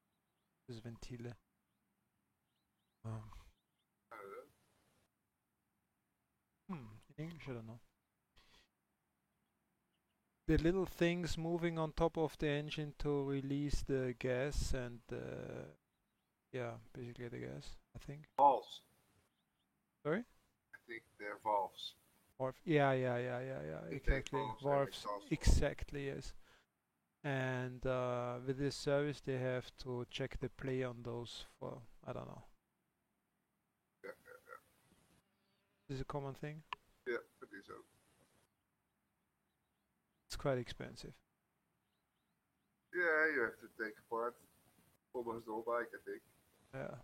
this ventile. In English I don't know. The little things moving on top of the engine to release the gas and yeah, basically the gas, I think. Valves. Sorry? I think they're valves. Valve. Yeah. Intake Exactly. valves and Valves. exhaust valves. Exactly, yes. And with this service, they have to check the play on those for, I don't know. Yeah. This is a common thing. Yeah, I think so. It's quite expensive. Yeah, you have to take apart almost the whole bike, I think. Yeah.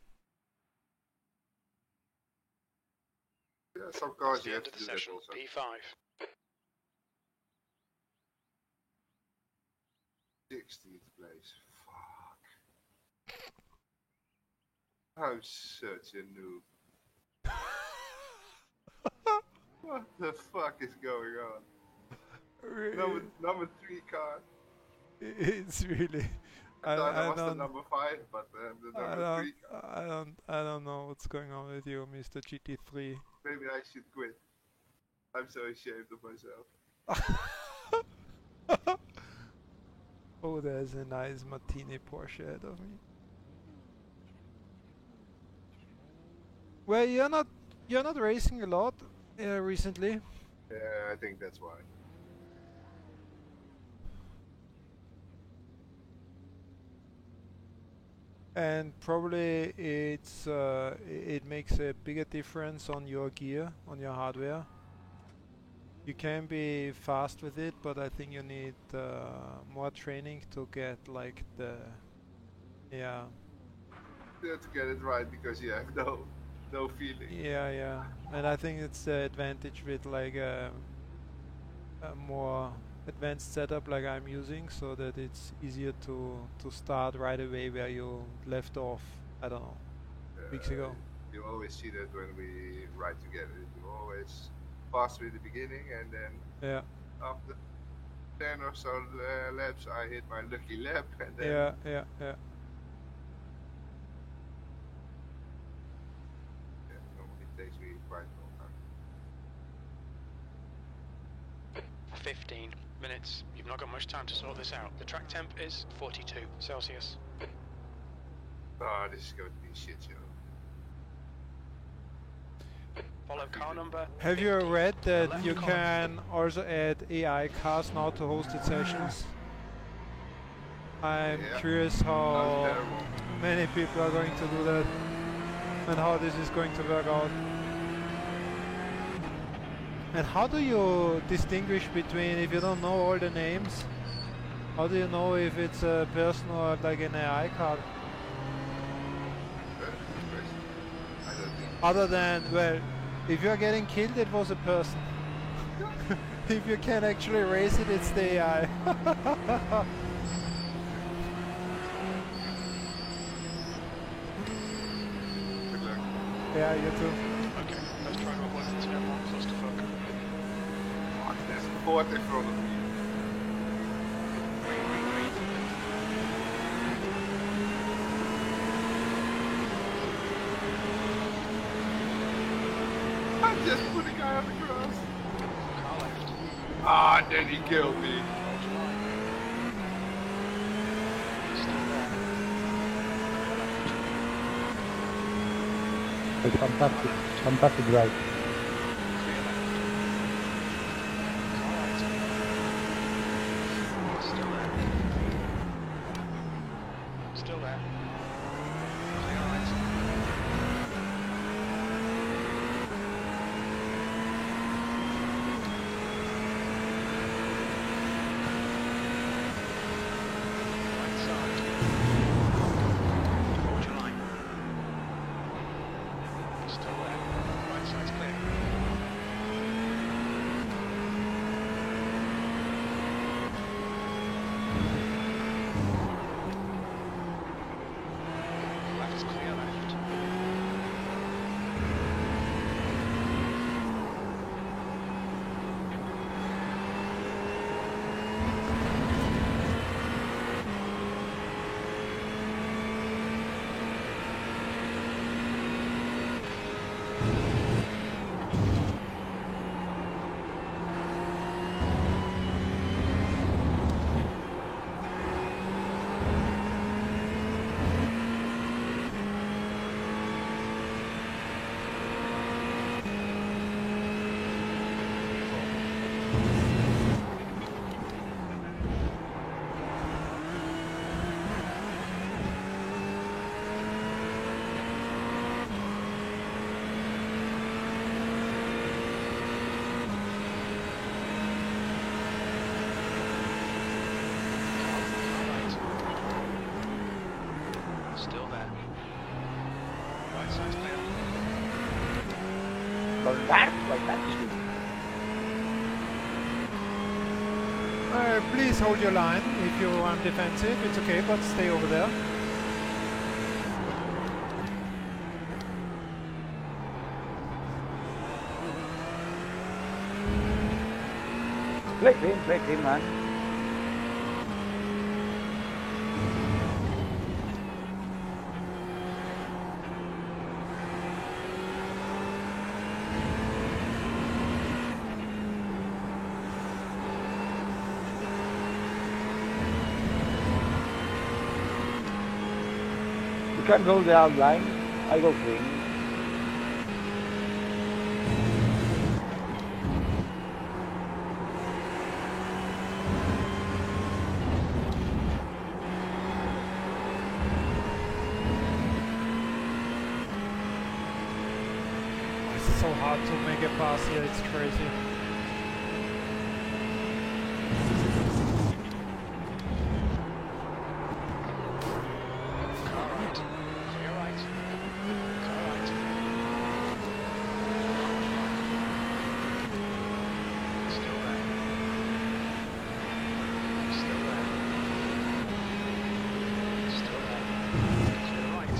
Yeah, some cars That's the you end have of to the do that session. also. P5. 16th place. Fuck. I'm such a noob. What the fuck is going on? Number 3 car. It's really. I thought I was the don't. number 5, but the number 3 car. I don't know what's going on with you, Mr. GT3. Maybe I should quit. I'm so ashamed of myself. Oh, there's a nice Martini Porsche ahead of me. Well, you're not racing a lot recently. Yeah, I think that's why. And probably it makes a bigger difference on your gear, on your hardware. You can be fast with it, but I think you need more training to get like the yeah. You have to get it right because you have no feeling. Yeah, and I think it's the advantage with like a more advanced setup like I'm using, so that it's easier to start right away where you left off, I don't know, weeks ago. You always see that when we ride together. You always faster in the beginning, and then after 10 or so laps I hit my lucky lap, and then yeah. Normally takes me quite a long time. 50 15 minutes. You've not got much time to sort this out. The track temp is 42 Celsius. Oh, this is going to be a shit show. Follow car number. Have you 50. read that Left you car. can also add AI cars now to hosted sessions? I'm Yeah. curious That's how terrible. many people are going to do that and how this is going to work out. And how do you distinguish between, if you don't know all the names, how do you know if it's a person or like an AI car? I don't think. Other than, well, if you're getting killed, it was a person. If you can actually race it, it's the AI. Good luck. Yeah, you too. Okay, let's try to avoid the turn 1 clusterfuck. Oh, there's a board in front of me. I just put a guy on the grass. Car left. Ah, then he killed me. Hold your line. Still there. Clear left. Fantastic, fantastic ride. Clear left. Car right. Still there. Still there. Clear right. Right side. Hold your line. Still there. Right side's clear. Left's clear left. Car right. Still there. Right side's clear. Please hold your line if you're on defensive. It's okay, but stay over there. Play clean, man. You can go the outline. I go clean. It's so hard to make a pass here, it's crazy. Car right. Clear right. Car right. Still there. Still there. Still there. Clear right.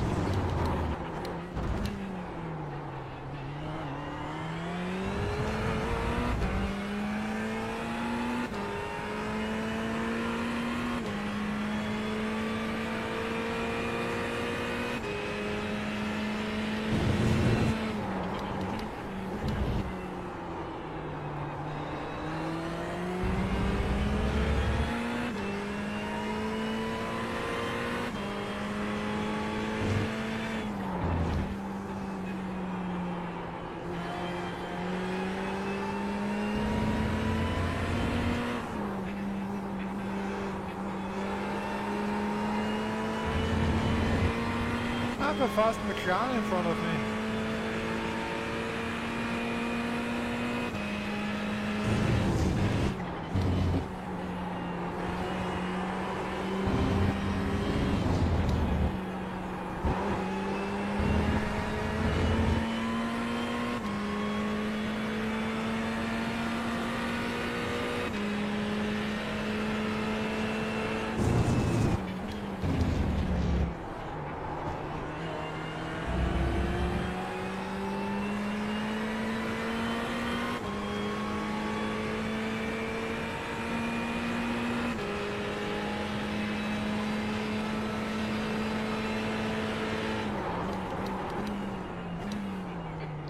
have a fast McLaren in front of me.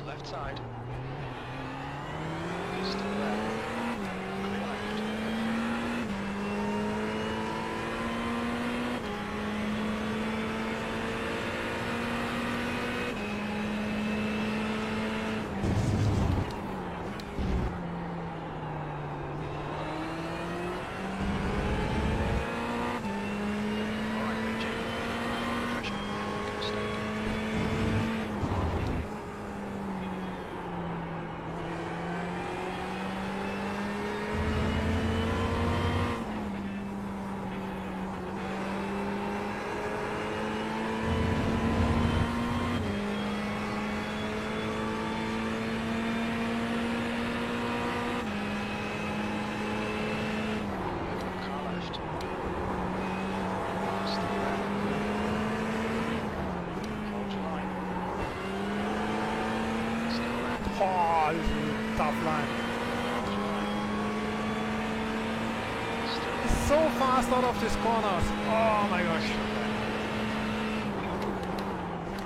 Left side. He's still there. Clear left. Alright, BG. Pressure. Make a mistake. Car left. Still there. Hold your line. Still there. Oh, this is a tough line. Hold your line. Still It's so fast out of these corners. Oh my gosh.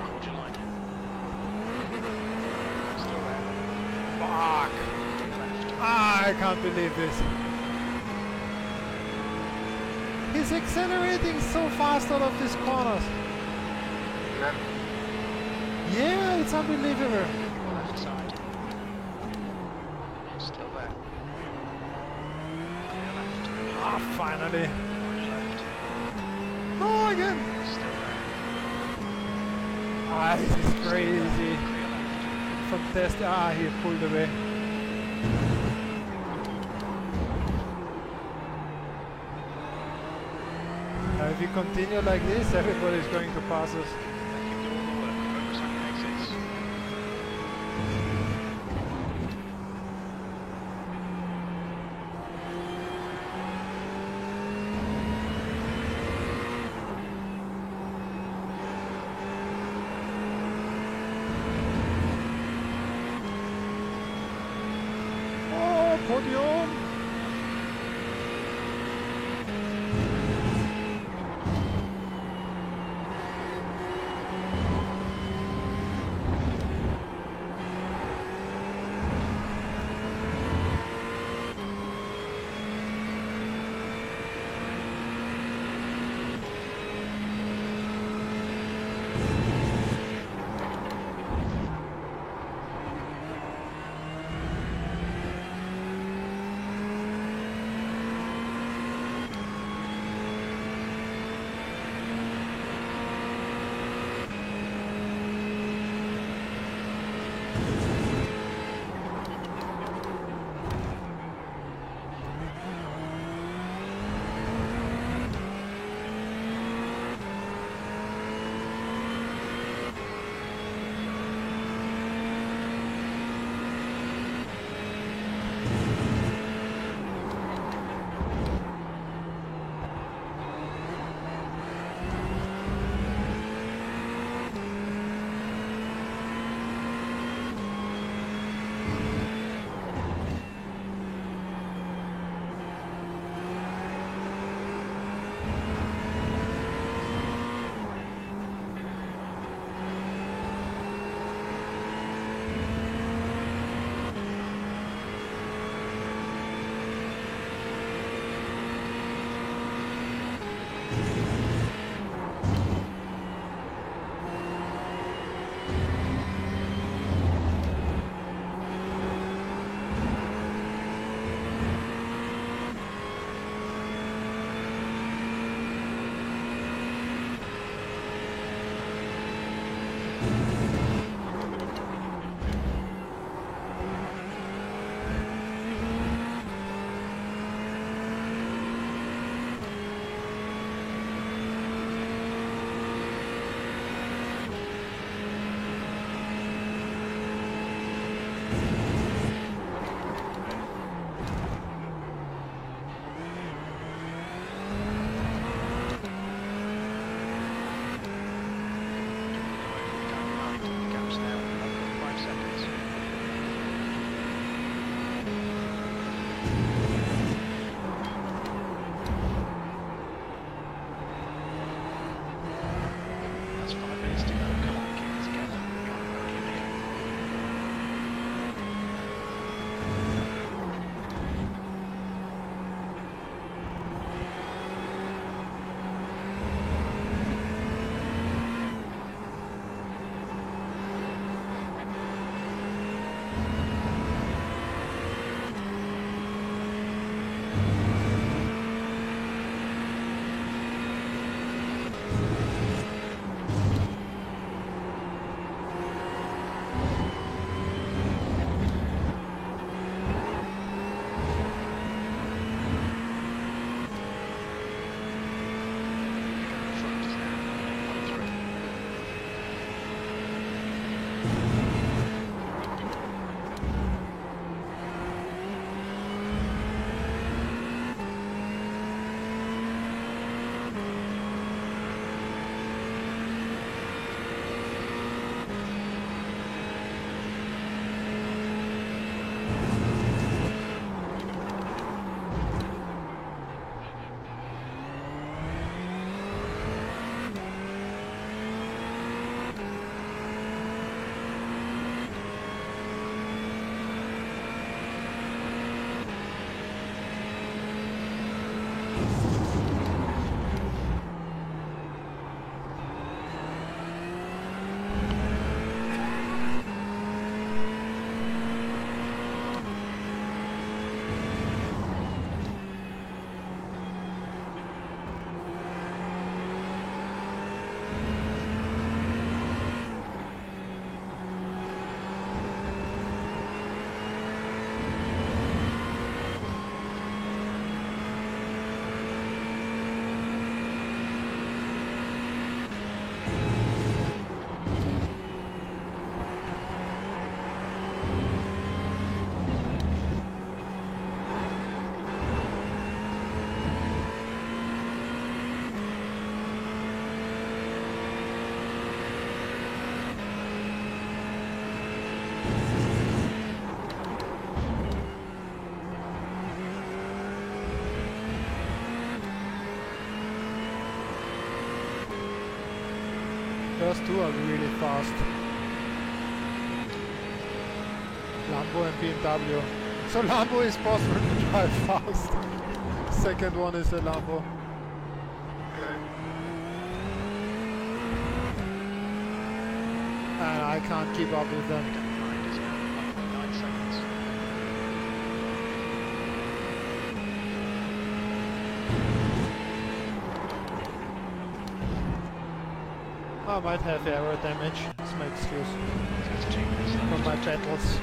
hold your line. Still there. Fuck. Clear left. Ah, I can't believe this. He's accelerating so fast out of these corners. Left. Yeah, it's unbelievable. Left side. Still there. Clear left. Ah, finally. Left. No, again. Still there. Ah, this is crazy. Clear left. Fantastic. Ah, he pulled away. If we continue like this, everybody's going to pass us. Let him do all the work. Focus on your exits. Oh, podium! first two are really fast. Lambo and BMW. So Lambo is possible to drive fast. Second one is a Lambo. And I can't keep up with them. Behind is now 1.9 seconds. I might have aero damage. That's my excuse. So it's 2 minutes left. From my battles.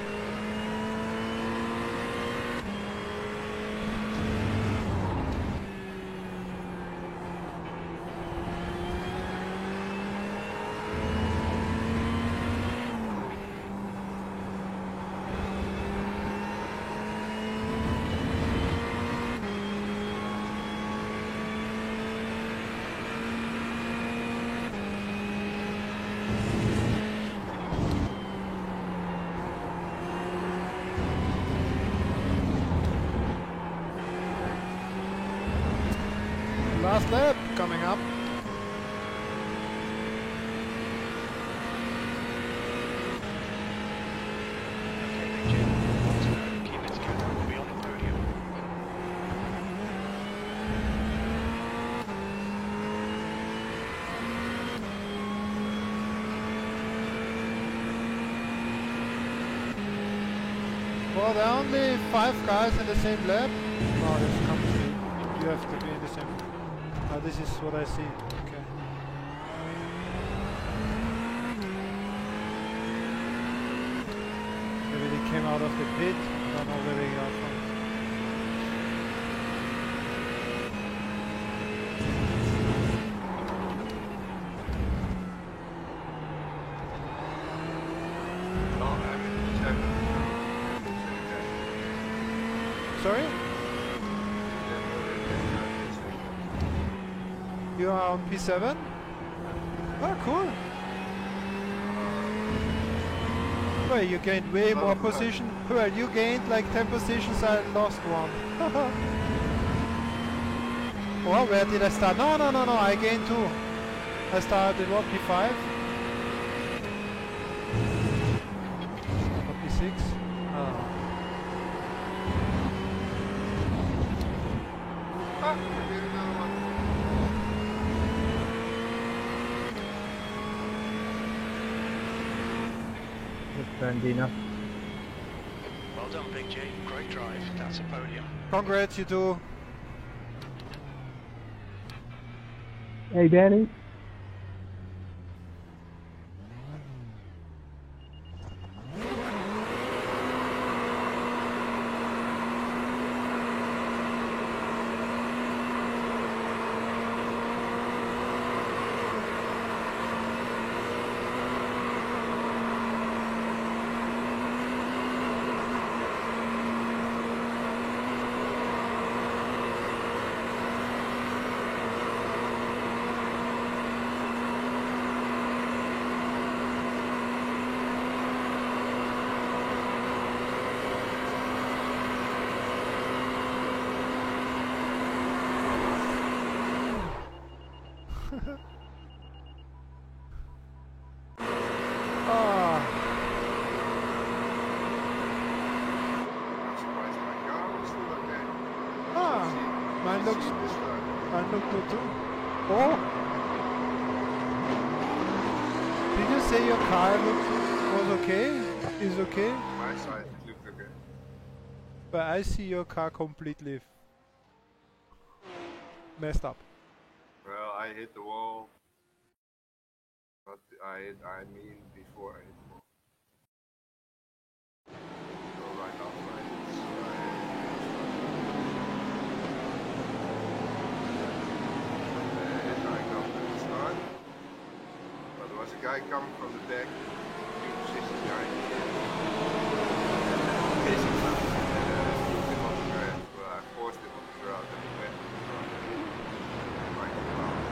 Last lap coming up. Okay, Big Jim. Want to keep it together and we'll be on the podium. Well, there are only 5 guys in the same lap. No, this comes to me. You have to be in the same. This is what I see. Okay. Maybe they came out of the pit. I don't know where they are from. Oh, I'm in seven. Sorry? You are on P7? Oh, cool. Well, you gained way more position. Well, you gained like 10 positions, I lost one. Oh, where did I start? No, I gained 2. I started in what, P5? Or P6? Oh. Ah, I did another one. Brandina. Well done, Big J. Great drive. That's a podium. Congrats, you two. Hey, Danny. Ah, I'm surprised my car was still okay. mine looks good too. Oh! Did you say your car was okay? Is okay? My side it looked okay. But I see your car completely messed up. Well, I hit the wall. But I mean before I hit the wall. So right after I hit I got to the start. But there was a guy coming from the back, few positions behind me. Basically, moved him on the ground. Well, I forced him on the ground and he went on the ground. Right on the ground.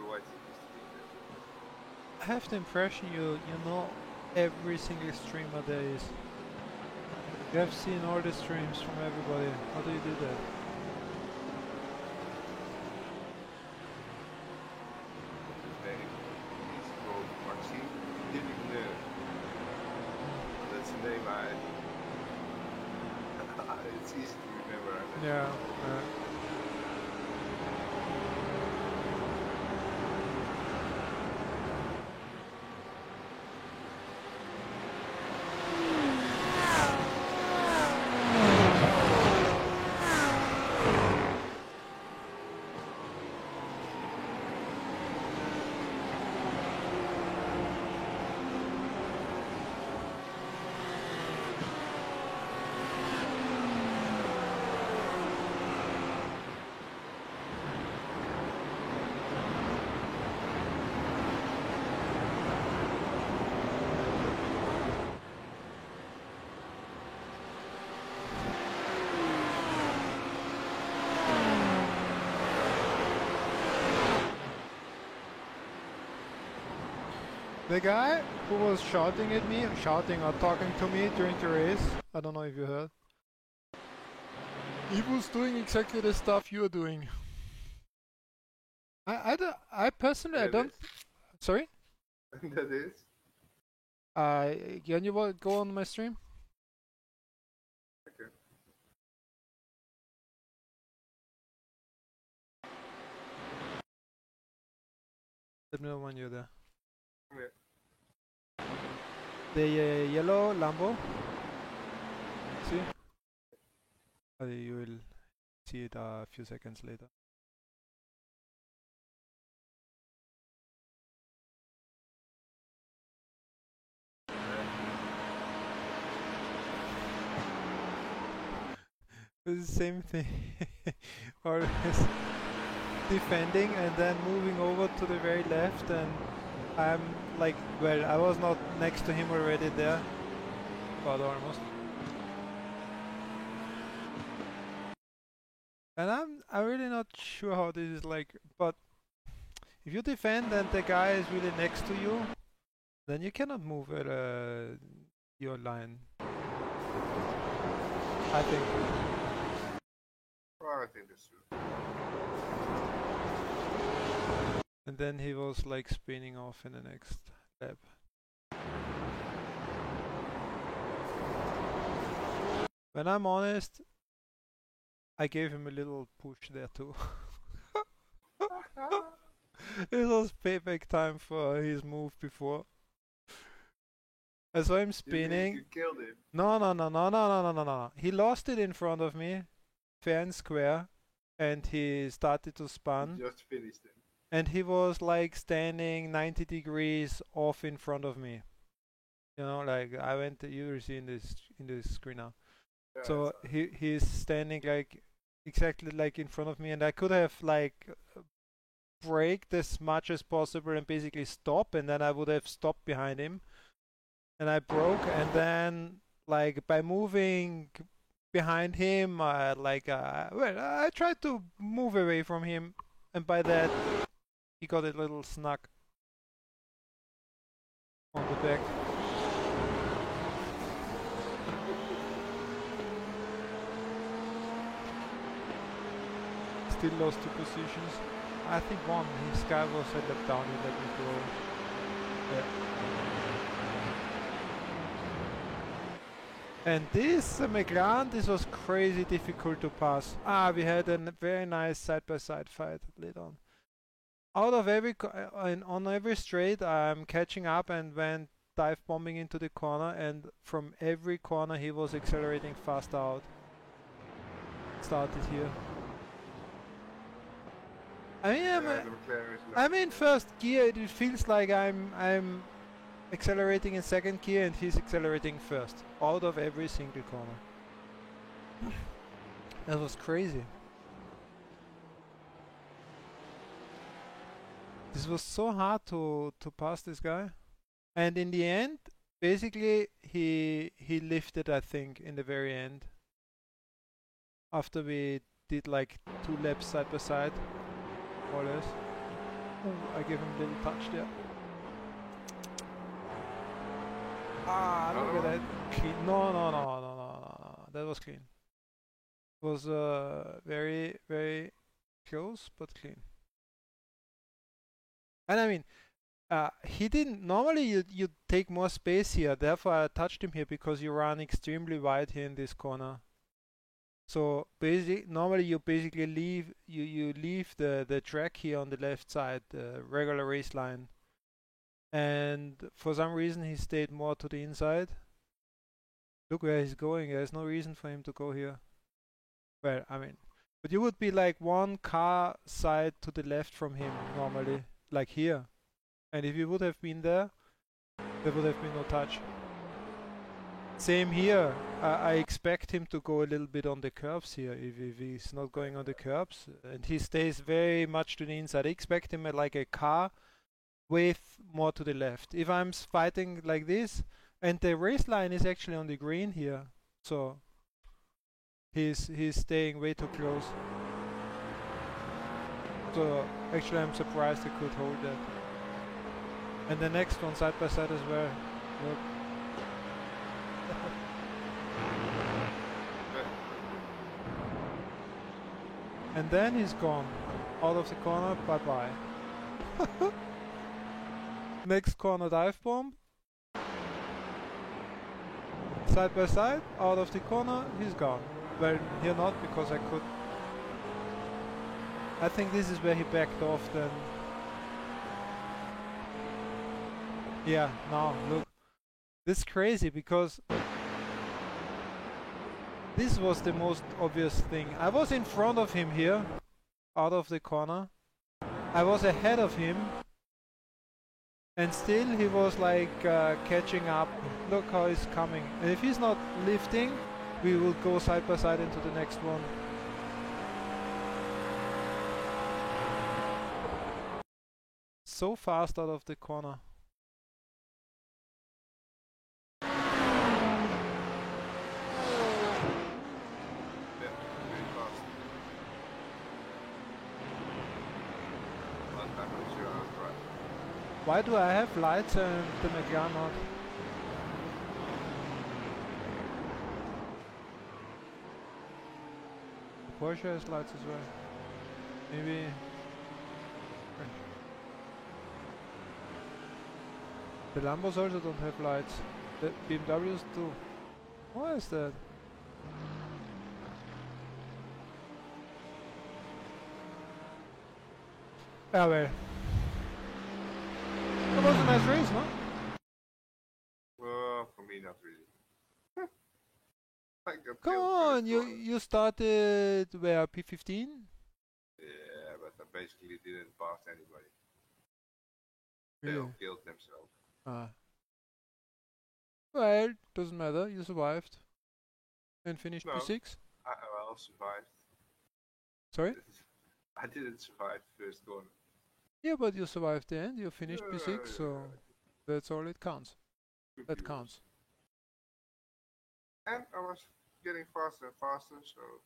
White used to be there. I have the impression you know every single streamer there is. You have seen all the streams from everybody. How do you do that? His name is called Maxime Dimigneur. That's the name I. It's easy to remember. Yeah. The guy who was shouting at me, shouting or talking to me during the race, I don't know if you heard. He was doing exactly the stuff you're doing. I personally, I don't. Sorry? That is? Can you go on my stream? Okay. Let me know when you're there. Yeah. The yellow Lambo. See? You will see it a few seconds later. It's the same thing. Always defending and then moving over to the very left, and I'm like, well, I was not next to him already there, but almost. And I'm really not sure how this is like, but if you defend and the guy is really next to you, then you cannot move at your line. I think. Well, I think that's true. And then he was like spinning off in the next lap. When I'm honest, I gave him a little push there too. It was payback time for his move before. I saw him spinning. You killed him. No. He lost it in front of me, fair and square, and he started to spin. You just finished him. And he was like standing 90 degrees off in front of me. You know, like I went. You will see in this screen now. Yeah, So he's standing like exactly like in front of me, and I could have like braked as much as possible and basically stop, and then I would have stopped behind him. And I broke, and then like by moving behind him, I tried to move away from him, and by that he got a little snug on the back. Still lost 2 positions. I think 1. His guy was a lap down, he let me go. Yeah. And this McLaren, this was crazy difficult to pass. We had a very nice side-by-side fight later on. Out of every on every straight, I'm catching up and went dive bombing into the corner, and from every corner he was accelerating fast out. Started here. I'm in first gear. It feels like I'm accelerating in second gear and he's accelerating first. Out of every single corner. That was crazy. This was so hard to pass this guy. And in the end, basically he lifted, I think, in the very end. After we did like 2 laps side by side, more or less. Oh, I gave him a little touch there. Ah, look at that. Clean. No. That was clean. It was very, very close, but clean. And I mean, he didn't. Normally, you take more space here. Therefore, I touched him here because you run extremely wide here in this corner. So normally you basically leave you leave the track here on the left side, the regular race line. And for some reason he stayed more to the inside. Look where he's going. There's no reason for him to go here. Well, I mean, but you would be like one car side to the left from him normally, like here. And if you would have been there would have been no touch. Same here. I expect him to go a little bit on the curbs here if he's not going on the curbs. And he stays very much to the inside. I expect him at like a car with more to the left. If I'm fighting like this, and the race line is actually on the green here, so he's staying way too close. So actually I'm surprised he could hold that. And the next one side by side as well. Look. And then he's gone out of the corner. Bye bye. Next corner dive bomb. Side by side, out of the corner, he's gone. Well, here not, because I could. I think this is where he backed off then. Yeah, now look. This is crazy because this was the most obvious thing. I was in front of him here, out of the corner. I was ahead of him. And still he was like catching up. Look how he's coming. And if he's not lifting, we will go side by side into the next one. So fast out of the corner. Why do I have lights and the McLaren not? The Porsche has lights as well. Maybe. The Lambos also don't have lights. The BMWs do. Why is that? Ah well. That was a nice race, no? For me, not really. I got Come killed on, first corner. you started where, P15? Yeah, but I basically didn't pass anybody. They Really? all killed themselves. Ah. Well, doesn't matter, you survived. And finished No. P6? I survived. Sorry? I didn't survive the first corner. Yeah, but you survived the end, you finished Yeah, P6, so that's all it counts. Could That be counts. worse. And I was getting faster and faster, so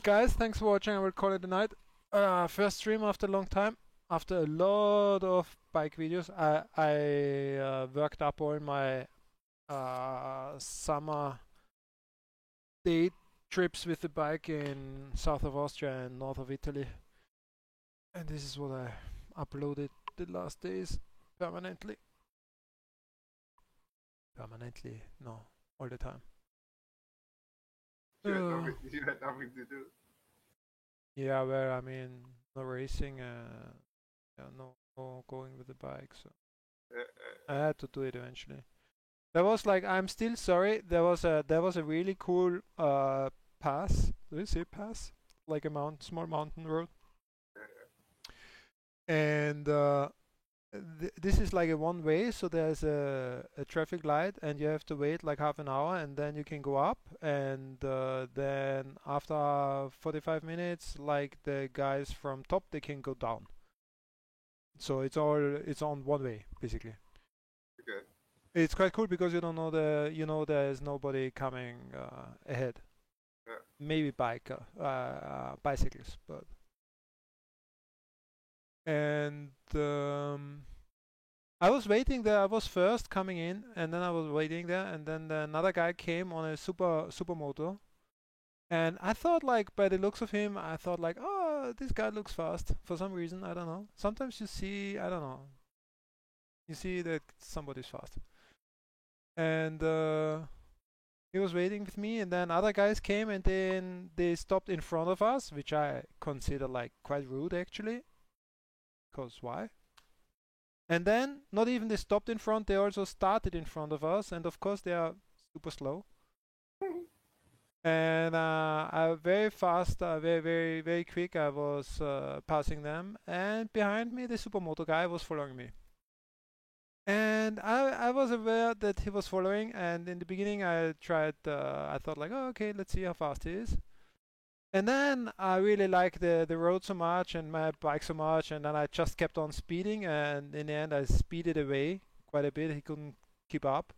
Guys, thanks for watching, I will call it a night. First stream after a long time. After a lot of bike videos, I worked up all my summer day trips with the bike in south of Austria and north of Italy. And this is what I uploaded the last days permanently. Permanently? No, all the time. you had nothing to do. Yeah, well, I mean, no racing, yeah, no going with the bike, so I had to do it eventually. There was like, I'm still sorry, there was a really cool pass. Do you say pass? Like a small mountain road. And this is like a one way, so there's a traffic light and you have to wait like half an hour and then you can go up, and then after 45 minutes, like the guys from top, they can go down. So it's on one way basically. Okay. It's quite cool because you don't know there's nobody coming ahead. Yeah. Maybe bicycles, but And I was waiting there. I was first coming in, and then I was waiting there, and then another guy came on a supermoto, and I thought like by the looks of him, I thought like, oh, this guy looks fast for some reason. I don't know. Sometimes you see, I don't know, you see that somebody's fast, and he was waiting with me, and then other guys came, and then they stopped in front of us, which I consider like quite rude actually. Cause why? And then not even they stopped in front, they also started in front of us, and of course they are super slow. And I very fast, very quick. I was passing them, and behind me the supermoto guy was following me. And I was aware that he was following, and in the beginning I tried. I thought like, oh, okay, let's see how fast he is. And then I really liked the road so much and my bike so much, and then I just kept on speeding, and in the end I speeded away quite a bit. He couldn't keep up.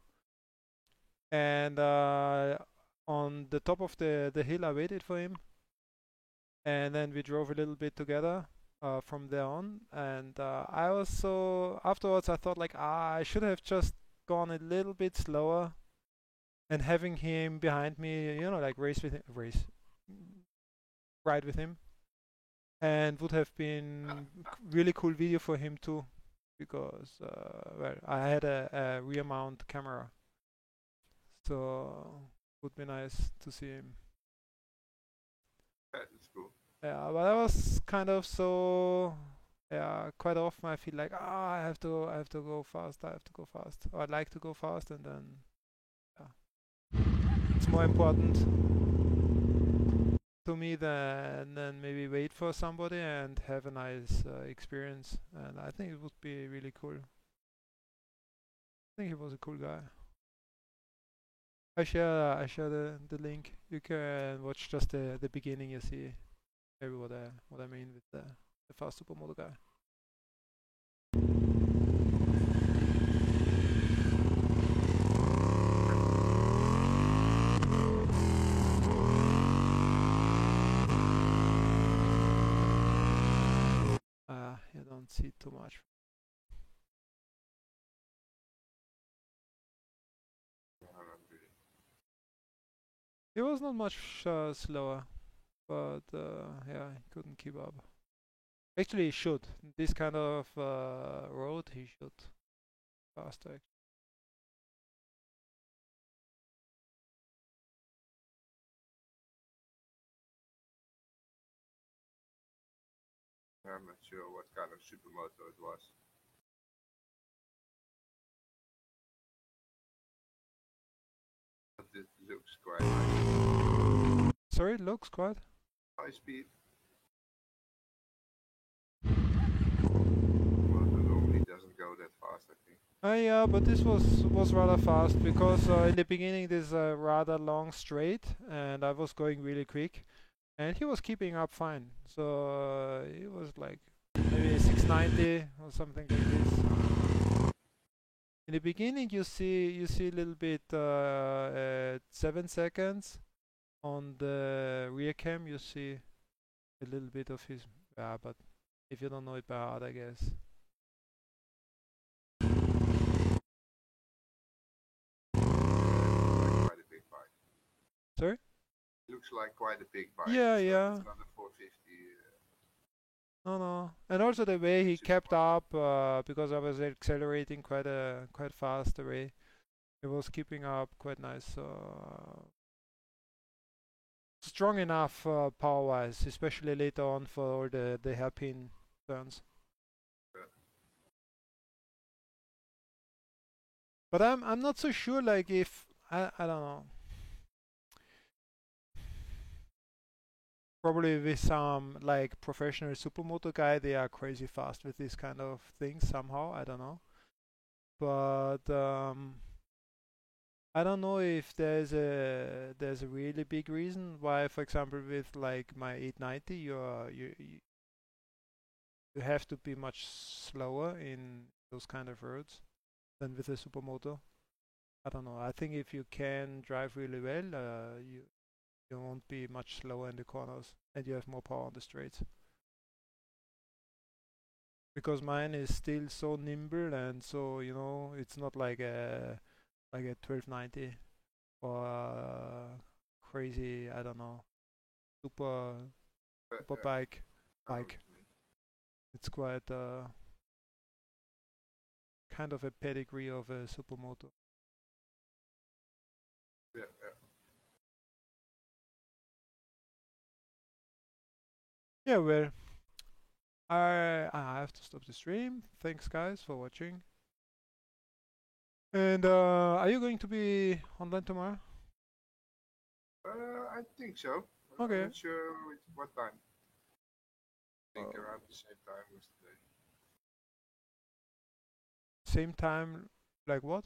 And on the top of the hill I waited for him, and then we drove a little bit together from there on. And I was so afterwards I thought like, I should have just gone a little bit slower, and having him behind me, you know, like ride with him, and would have been really cool video for him too, because well, I had a rear mount camera, so would be nice to see him. That's cool. Yeah, but I was kind of so, yeah, quite often I feel like, I have to go fast, or I'd like to go fast, and then yeah, it's more important to me than maybe wait for somebody and have a nice experience. And I think it would be really cool. I think he was a cool guy. I share the link. You can watch just the beginning. You see maybe what I mean with the fast supermoto guy. You don't see too much. He was not much slower, but yeah, he couldn't keep up. Actually, he should. This kind of road, he should faster. I'm not sure what kind of supermoto it was. But it looks quite nice. Sorry, it looks quite High speed. Moto normally doesn't go that fast, I think. yeah, but this was rather fast, because in the beginning there's a rather long straight, and I was going really quick, and he was keeping up fine. So it was like maybe 690 or something like this. In the beginning, you see a little bit at 7 seconds. On the rear cam, you see a little bit of his. But if you don't know it by heart, I guess. Quite a big bike. Sorry? Looks like quite a big bike. Yeah, so yeah. It's not a 450. No. And also the way he kept up, because I was accelerating quite fast away. He was keeping up quite nice. So strong enough power-wise, especially later on for all the hairpin turns. But I'm not so sure. Like if I don't know. Probably with some like professional supermoto guy, they are crazy fast with this kind of things somehow. I don't know. But I don't know if there's a really big reason why, for example, with like my 890, you have to be much slower in those kind of roads than with a supermoto. I don't know. I think if you can drive really well, you won't be much slower in the corners, and you have more power on the straights. because mine is still so nimble, and so you know it's not like a 1290 or crazy, I don't know, super super Yeah, bike. I know what you mean. It's quite kind of a pedigree of a supermoto. Yeah, Yeah, well, I have to stop the stream. Thanks guys for watching. And are you going to be online tomorrow? I think so. Okay. I'm not sure what time. I think Oh. around the same time as today. Same time, like what?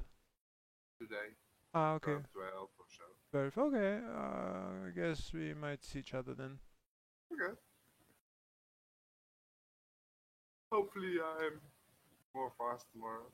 Today, Ah, okay. around 12 or so. 12. Okay. I guess we might see each other then. Okay. Hopefully I'm more fast tomorrow.